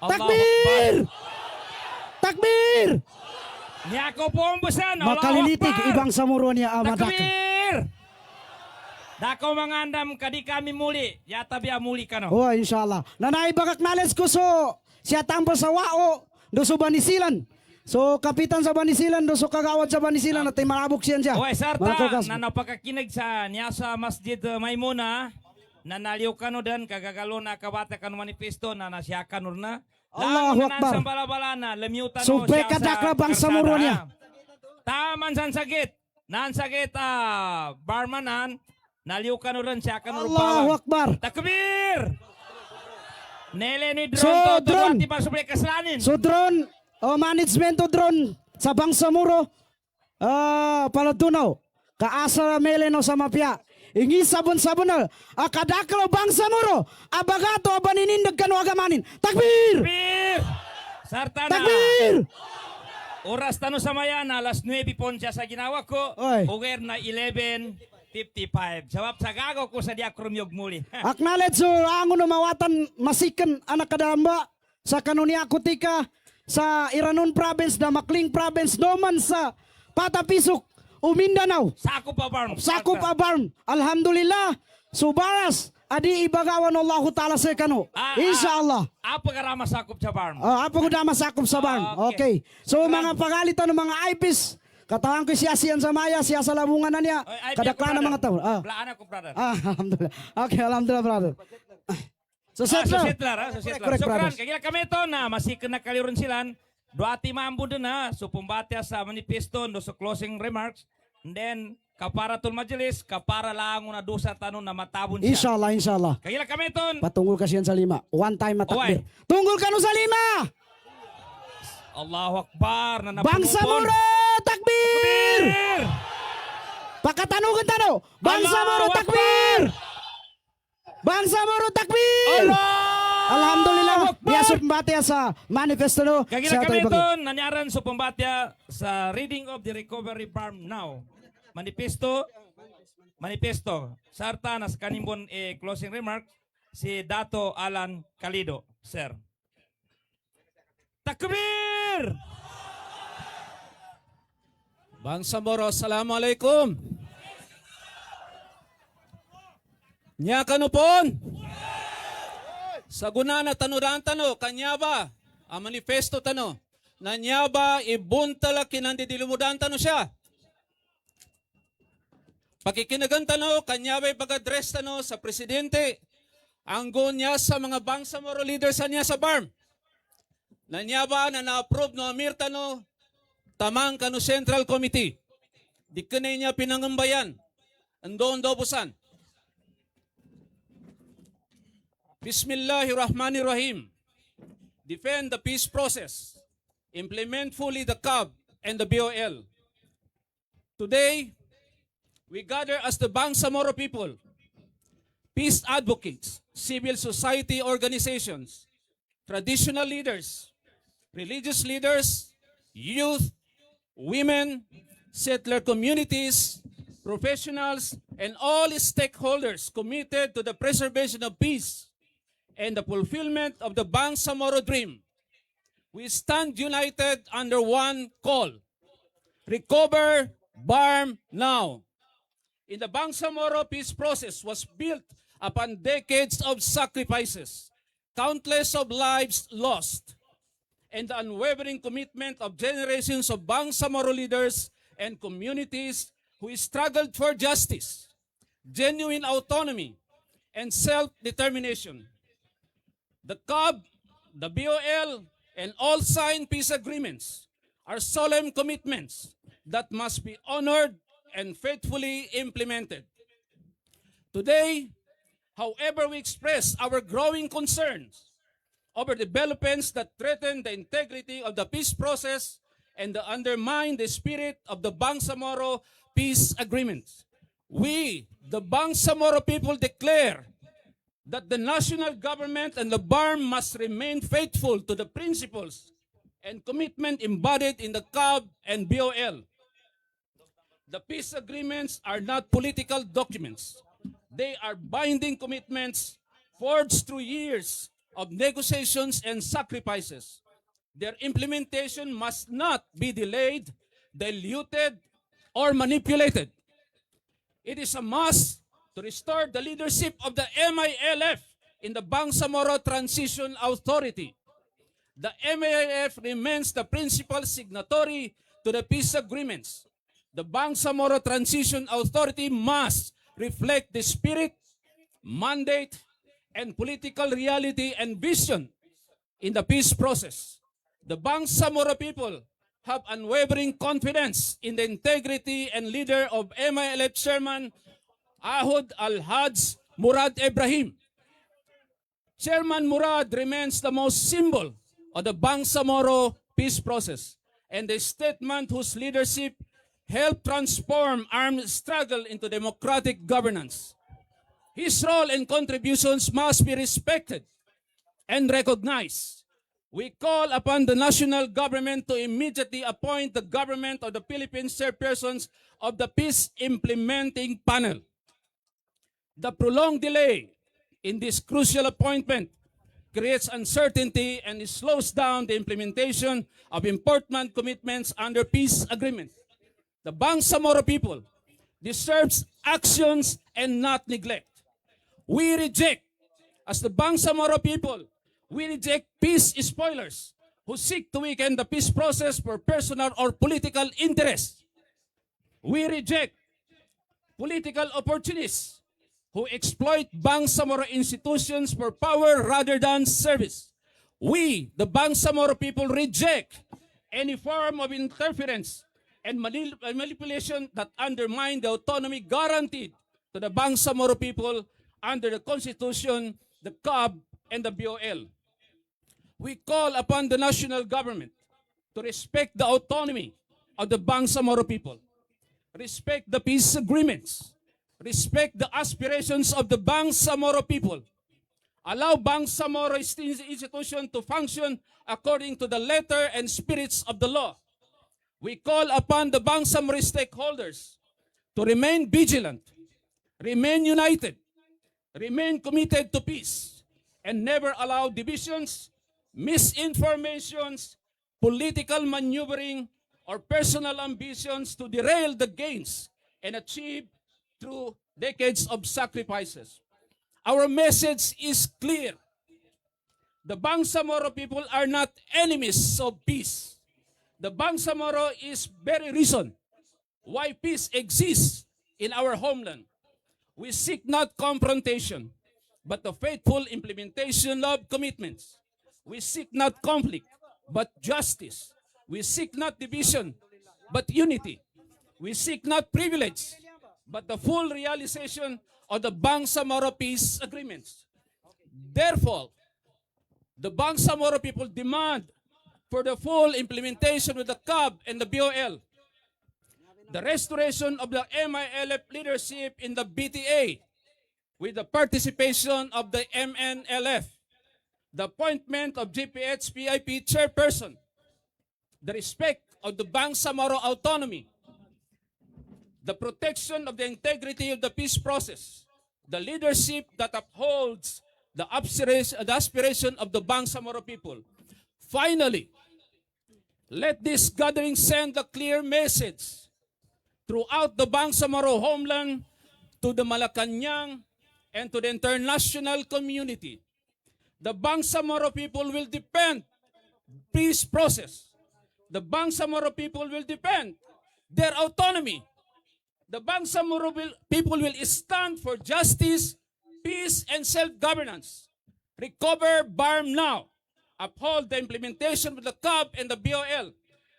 Allahu Takbir! Takbir! Niya ko po ang busan. Allahu Makalilitig Akbar. ibang samuro niya amadaka. Takbir! Dako mga andam kadi kami muli. Yata biya muli ka no. Oh, inshallah. Nanay bagak knowledge ko so siya tampo sa wao do so Banisilan. So kapitan sa Banisilan do so kagawad sa Banisilan at marabok siyan siya. Oy, sarta Mga kagas- na napakakinig sa niya sa Masjid Maimuna na naliw kano dan kagagalo na kabata kano manifesto na nasya kano na. Allahu Lang Akbar. sa balabala lamutan So, kadakla bang sa muro niya? Taman san sagit. Nan sagit barmanan naliw kano ran siya kano Allahu Akbar. Takbir! Nele ni drone So, to drone. di pa subre kaslanin. So drone, management o drone sa Bangsamoro, Paladunaw, kaasa meleno sa mapya. Ingi sabon-sabonal, akadaklo Bangsamoro, abagato abaninindag kano agamanin. Takbir! Takbir! Sarta na. Takbir! Oras tano sa mayan, alas 9 pon siya sa ginawa ko. Oy. Uwer na 11:55. Sabab sa gago ko sa diakrumyog muli. Acknowledge so angon no mawatan masikan anak kadamba sa kanunia kutika sa Iranon province da Makling province doman sa Patapisok Mindanao. Sakop pa barm. Sakop abarm. Alhamdulillah. Subaras adi ibagawan Allah Ta'ala sa kano. Insyaallah. Apa karama sakop sa barm? Apa ko dama sakop sa barm. Okay. So mga pagalitan ng mga IPs katawan ko siya siyan sa maya, siya sa labungan na niya. Kadaklan ng mga tao. Blaan ako, brother. Alhamdulillah. Okay, alhamdulillah, brother. So, Setler, Setler. so Setler. Correct, Sukran, brothers. kagila kami ito na masikin na kaliron silan. Duati maambun din na. So, pumbatya sa manifesto, no, so closing remarks. And then, kaparatul majelis, kapara lang na dosa tanong na matabon siya. Inshallah, inshallah. Kagila kami ito. Patungol ka siyan sa 5. One time matakbir. Oy. Tunggol ka no sa 5! Allahu Akbar na napunupon. Bangsamoro! Takbir! Bir! Pakatanugan tano! Bangsamoro Allahu takbir! Bangsamoro takbir! Alhamdulillah. Biasa pembatya sa manifesto no. Kagila Sa kami tayo ito, bagi. nanyaran sa pambatya sa reading of the recovery farm now. Manifesto, sarta na sa kanimbon closing remark, si Dato Alan Calido, sir. Takbir! Bangsamoro, assalamualaikum. Nya kanupon. Saguna na tanuran tano, kanya ba? Ang manifesto tano. Nanya ba ibuntala kinandidilumudan tano siya? Pakikinagan tano, kanya ba ipag-address tano sa presidente? Ang niya sa mga Bangsamoro leaders niya sa BARM. Nanya ba na na-approve no Amir tano, tamang kanu Central Committee. Di ka niya pinangambayan. Andoon daw busan. Bismillahirrahmanirrahim. Defend the peace process. Implement fully the CAB and the BOL. Today, we gather as the Bangsamoro people, peace advocates, civil society organizations, traditional leaders, religious leaders, youth, women, settler communities, professionals, and all stakeholders committed to the preservation of peace and the fulfillment of the Bangsamoro dream. We stand united under one call. Recover BARM now. In the Bangsamoro peace process was built upon decades of sacrifices, countless of lives lost, and the unwavering commitment of generations of Bangsamoro leaders and communities who struggled for justice, genuine autonomy, and self-determination. The CAB, the BOL, and all signed peace agreements are solemn commitments that must be honored and faithfully implemented. Today, however, we express our growing concerns over developments that threaten the integrity of the peace process and undermine the spirit of the Bangsamoro peace agreements. We, the Bangsamoro people, declare that the national government and the BARM must remain faithful to the principles and commitment embodied in the CAB and BOL. The peace agreements are not political documents. They are binding commitments forged through years of negotiations and sacrifices. Their implementation must not be delayed, diluted, or manipulated. It is a must to restore the leadership of the MILF in the Bangsamoro Transition Authority. The MILF remains the principal signatory to the peace agreements. The Bangsamoro Transition Authority must reflect the spirit, mandate, and political reality and vision in the peace process. The Bangsamoro people have unwavering confidence in the integrity and leader of MILF Chairman Ahud Al-Haj Murad Ibrahim. Chairman Murad remains the most symbol of the Bangsamoro peace process and the statement whose leadership helped transform armed struggle into democratic governance. His role and contributions must be respected and recognized. We call upon the national government to immediately appoint the government of the Philippines chairpersons of the Peace Implementing Panel. The prolonged delay in this crucial appointment creates uncertainty and slows down the implementation of important commitments under peace agreements. The Bangsamoro people deserves actions and not neglect. We reject, as the Bangsamoro people, we reject peace spoilers who seek to weaken the peace process for personal or political interests. We reject political opportunists who exploit Bangsamoro institutions for power rather than service. We, the Bangsamoro people, reject any form of interference and manipulation that undermine the autonomy guaranteed to the Bangsamoro people under the Constitution, the CAB, and the BOL. We call upon the national government to respect the autonomy of the Bangsamoro people, respect the peace agreements, respect the aspirations of the Bangsamoro people, allow Bangsamoro institution to function according to the letter and spirits of the law. We call upon the Bangsamoro stakeholders to remain vigilant, remain united, remain committed to peace, and never allow divisions, misinformations, political maneuvering, or personal ambitions to derail the gains and achieve through decades of sacrifices. our message is clear. The Bangsamoro people are not enemies of peace. The Bangsamoro is very reason why peace exists in our homeland. We seek not confrontation, but the faithful implementation of commitments. We seek not conflict, but justice. We seek not division, but unity. We seek not privilege, but the full realization of the Bangsamoro peace agreements. Therefore, the Bangsamoro people demand for the full implementation of the CAB and the BOL, the restoration of the MILF leadership in the BTA with the participation of the MNLF, the appointment of GPH-PIP chairperson, the respect of the Bangsamoro autonomy, the protection of the integrity of the peace process, the leadership that upholds the aspiration of the Bangsamoro people. Finally, let this gathering send a clear message throughout the Bangsamoro homeland to the Malacanang and to the international community. The Bangsamoro people will defend peace process. The Bangsamoro people will defend their autonomy. The Bangsamoro people will stand for justice, peace, and self-governance. Recover BARM now. Uphold the implementation of the CAB and the BOL.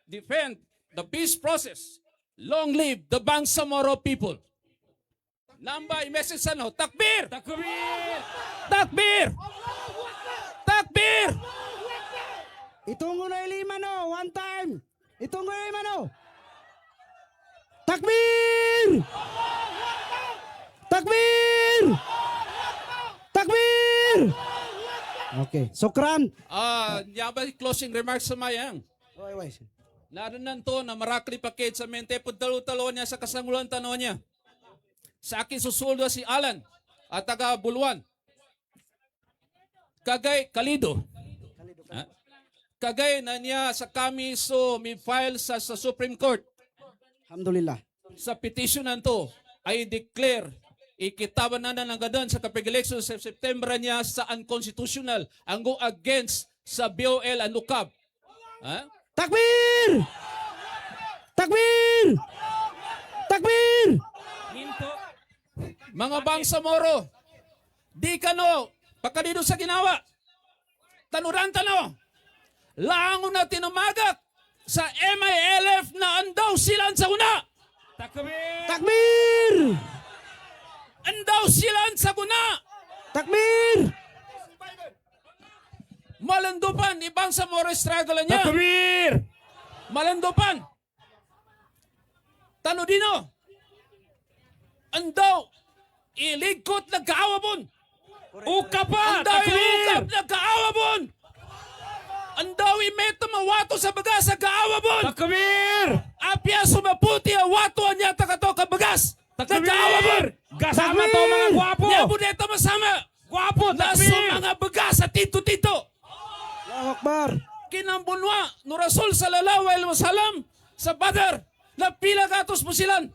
Defend the peace process. Long live the Bangsamoro people. Namba, i-message ano? Takbir! Takbir! Takbir! Takbir! Itungo na ilima no, one time. Itungo na ilima no. Takbir! Takbir! Takbir! Okay, sukran. Yaba closing remarks sa mayang. Oy. Naroon to na marakli pakit sa mente po talo-talo niya sa kasangulan tanong niya. Sa akin susuldo si Alan at taga Buluan. Kagay Kalido. Kagay na niya sa kami so may file sa Supreme Court. Alhamdulillah. Sa petitionan to ay declare ikitaban na ng gadon sa kapag election sa September niya sa unconstitutional ang go against sa BOL and LUCAB. Takbir! Takbir! Takbir! Minto. Mga Bangsamoro, di kano pagkadito sa ginawa. Tanuran tano. Lango na tinumagak sa MILF na andaw silan sa una. Takbir! Takbir! Andaw silan sa una. Takbir! Malandupan, ibang sa more struggle niya. Takbir! Malandupan. Tano dino. Andaw, iligkot nagkaawabon. Ukapa! Andaw, Takbir! iukap nagkaawabon. Andaw, imeto mawato sa bagas nagkaawabon. Takbir! Apya sumaputi ang wato niya takato kabagas. Nagkaawabon. Kasama to mga gwapo! Niya budeta masama. Gwapo! Naso Takbir! mga bagas sa tito-tito. Allahu Akbar. Kinambunwa, nurasol sa lalawal wasalam sa Badr na pila katos mo silan.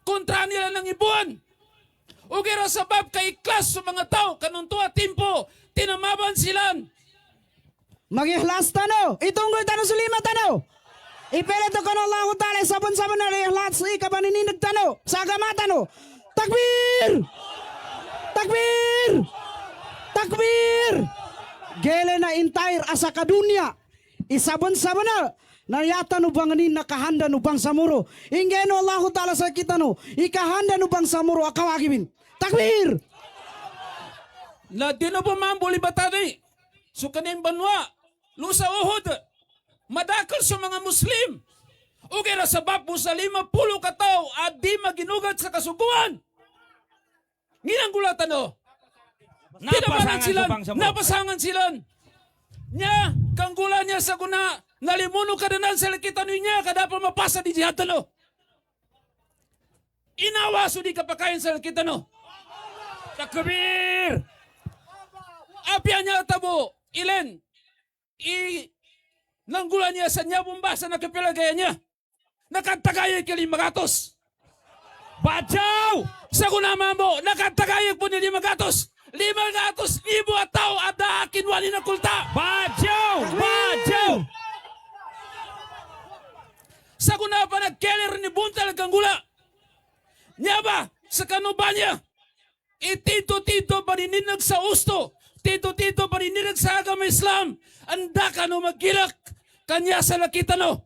Kontra nila ng ibuan. Ugera sabab kay klas sa mga tao kanuntua timpo tinamaban silan. Mag-ihlas tano. Itunggoy tano sa lima tano. Ipilit ko na Allah Ta'ala sabon-sabon na ihlas ikabanininag tano. Sa agama tano. Takbir! Takbir! Takbir! Gele na entire asa kadunya. Isabon-sabon na. Nayata no banganin nakahanda no Bangsamoro. Ingeno Allah Ta'ala sa kita no. Ikahanda no Bangsamoro akawagibin. Takbir! Na di na bumambuli batani. So kanin banwa. Lusa uhod. Madakal sa mga Muslim. Ugera sabab mo sa 50 katao at di maginugat sa kasuguan. Nginang gulatan no. Napasangan sila, sa Bangsamoro. napasangan sila. Nya, kanggulan niya sa kuna, nalimuno ka na sa lakitan niya, kada pa mapasa di jihad no. Inawa so di kapakain sa lakitan no. Takbir! Apya niya tabo, ilen, nanggulan niya sa niya bumbasa na kapilagaya niya. Nakatagaya kay 500. Badyaw! Sa kunama mo, nakatagayag po ni 500. 500,000 at tao at kinwani ng kulta. Badyaw! Badyaw! Sa kuna pa nagkeler ni buntal kang gula. Nya ba, sa kanubanya, itito-tito panininag sa usto, tito-tito panininag sa agama Islam, anda ka no magkilak, kanya sa lakita no.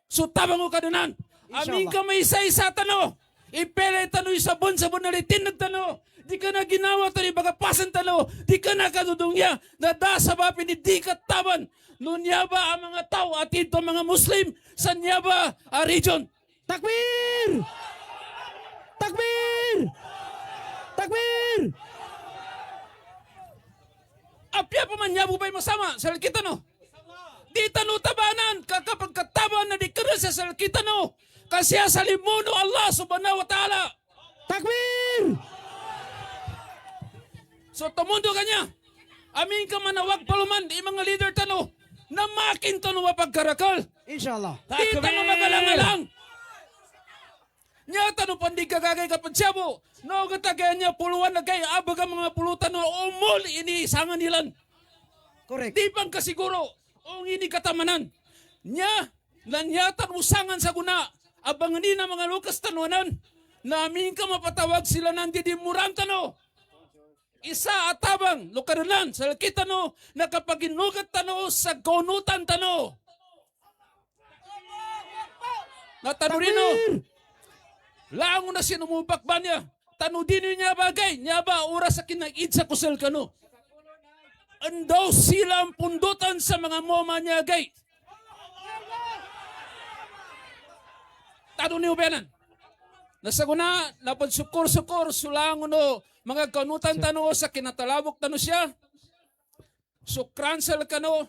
So tabang ko kadunan, aming ka may isa-isa tano, ipele tano yung sabon na litinag tano, di ka na ginawa tani bagapasan tano, di ka na kadudungya, nadasa ba pinidi ka taban, nunya ba ang mga tao at ito mga Muslim, sa Nyaba region. Takbir! Takbir! Takbir! Apya pa man Nyabo ba'y masama sa kita no? Di tano tabanan, kapag kataban na di kira sa kita no, kasi sa limuno Allah subhanahu wa ta'ala. Takbir! So tumundo kanya, aming ka manawag paluman, di mga leader tano, na makin tano mapagkarakal. Inshallah. Di tano magalang-alang. Nya tano pandigagagay kapag siyabo, no katagayan niya puluhan na kay abaga mga pulutan no, umul ini sangan nilan. Correct. Di pang kasiguro, ong ini katamanan. Nya, lanyatan usangan sa guna, abangan ni na mga lukas tanuanan, namin ka mapatawag sila nanti di murang tano. Isa at tabang, lukarunan, sa kita no, nakapaginugat tano sa kaunutan tano. Natano rin no, laang na sinumubak ba niya, tano din niya bagay, niya ba oras sa kinagid sa kusel ka no. Andaw silang pundutan sa mga moma niya gay. Tano ni Ubenan. Nasaguna, napad sukor-sukor, sulang no, mga kanutan tano sa kinatalabok tano siya. Sukransel kano,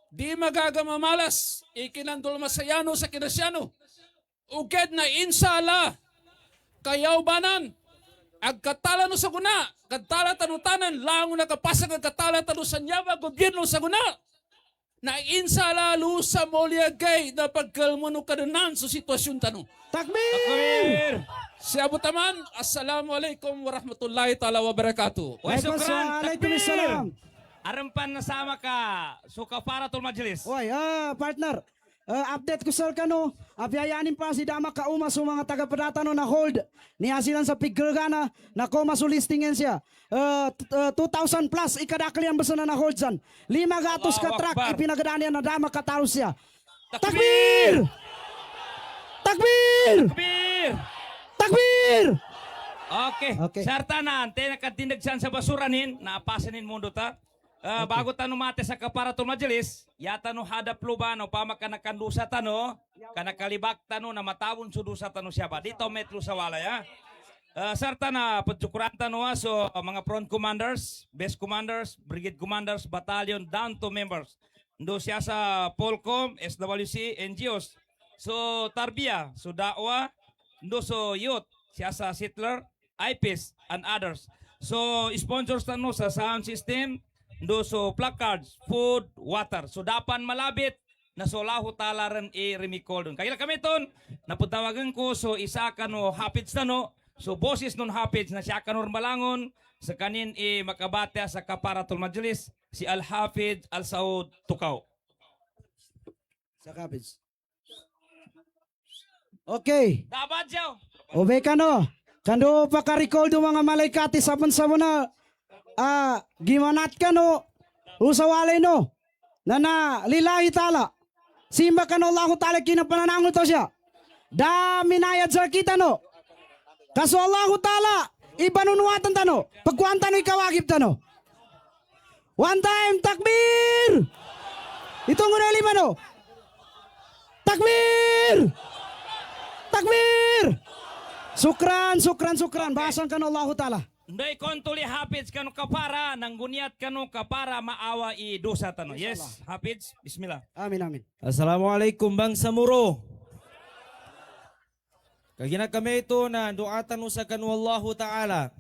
di magagamamalas, ikinandol masayano sa kinasyano. Uged na insala, kayaw banan, agkatala no sa guna, katala tanutanan, lango na kapasag agkatala tano sa nyaba, gobyerno sa guna. Na insala lu sa molyagay na pagkalmano kadanan sa sitwasyon tano. Takbir! Siya butaman, assalamualaikum warahmatullahi ta'ala wabarakatuh. Wa Waalaikumsalam. Arampan nasama ka. So kafaratul majlis. Oy, partner. Update ko sir kano. Apiayanin pa si Dama Kauma sa mga taga-padatano na hold. Niya silang sa piggergana na ko masulistingin siya. 2,000 plus ikadakli ang basa na hold san. 500 ka truck ipinagadaan niya na Dama Katalos siya. Takbir! Takbir! Takbir! Takbir! Okay. Sartanan, te nakatinagsan sa basuranin, naapasanin mundo ta. Bago tano mate sa kaparatul majelis, yata no hadap luba no pamakanakandusa tano, kanakalibak tano na matawon sudusa tano siya ba. Dito metro sa wala ya. Sartana pagcukuran tano so mga front commanders, base commanders, brigade commanders, battalion down to members. Ndo siya sa Polcom, SWC, NGOs. So Tarbia, so Dawa, ndo so youth, siya sa Sittler, IPIS, and others. So sponsors tano sa sound system, ndo so placards, food, water. So dapan malabit na so lahu talaran i-remicall dun. Kaya kami ton, naputawagan ko so isa ka no hapids tano, so boses nun hapids na siya ka normalangon sa kanin makabate sa kaparatul majlis si Al-Hafid Al-Saud Tukaw. Sa kapits. Okay. Dapat siya. Obe ka no. Kando pa ka-recall do mga malaykati sabon na gimanat ka no. Usawalay no. Na lillahi ta'ala. Simba ka no Allahu ta'ala kinapananangon to siya. Daminayad sa kita no. Kaso Allahu ta'ala ibanunuatan tano. Pagkuhan tano ikawagip tano. One time takbir. Itong una lima no. Takbir. Takbir! Sukran. Bahasan ka no Allahu Ta'ala. Nday kontuli hapids kanu kapara nang guniat kanu kapara maawa i dosa tano. Yes, hapids. Bismillah. Amin. Assalamualaikum bangsa Muro. Kagina kami ito na duatan sa kanu Allahu Ta'ala.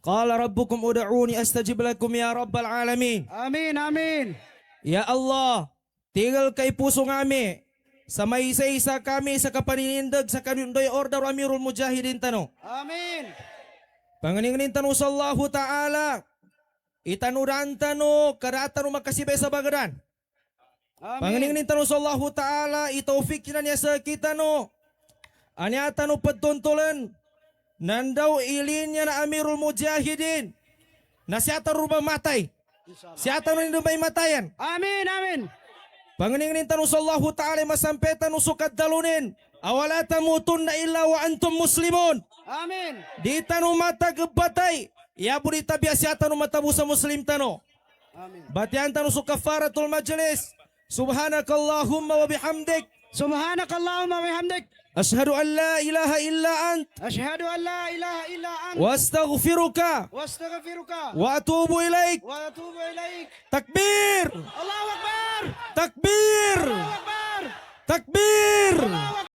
Qala rabbukum ud'uni astajib lakum ya rabbal alamin. Amin. Ya Allah, tinggal kay puso ngami. sa may isa kami sa kapaninindag sa kanundoy order Amirul Mujahidin tano. Amin. Panganingnin tano sa Allah Ta'ala, itanuran tano, karatan makasibay sa bagaran. Amin. Panganingnin tano sa Allah Ta'ala, itaufik na niya sa kita no. Anya tano padtuntulan, nandaw ilinya na Amirul Mujahidin, na siya tano matay. Siya tano nito may matayan. Amin. Amin. Panganingnin tano sa Allah Ta'ala, masampetan usukad dalunin. Awala tamutun na illa wa antum muslimun. Amin. Di tano matagbatay. Iabo di tabias yata no matabu sa muslim tano. Amin. Batian tano su kafaratul majlis. Subhanakallahumma wa bihamdik. Subhanakallahumma wa bihamdik. Ashhadu an la ilaha illa ant. Ashhadu an la ilaha illa ant. Wa astaghfiruka. Wastaghfiruka. Wa atubu ilaik. Wa atubu ilaik. Takbir. Allahu Akbar. Takbir. Allahu Akbar. Takbir.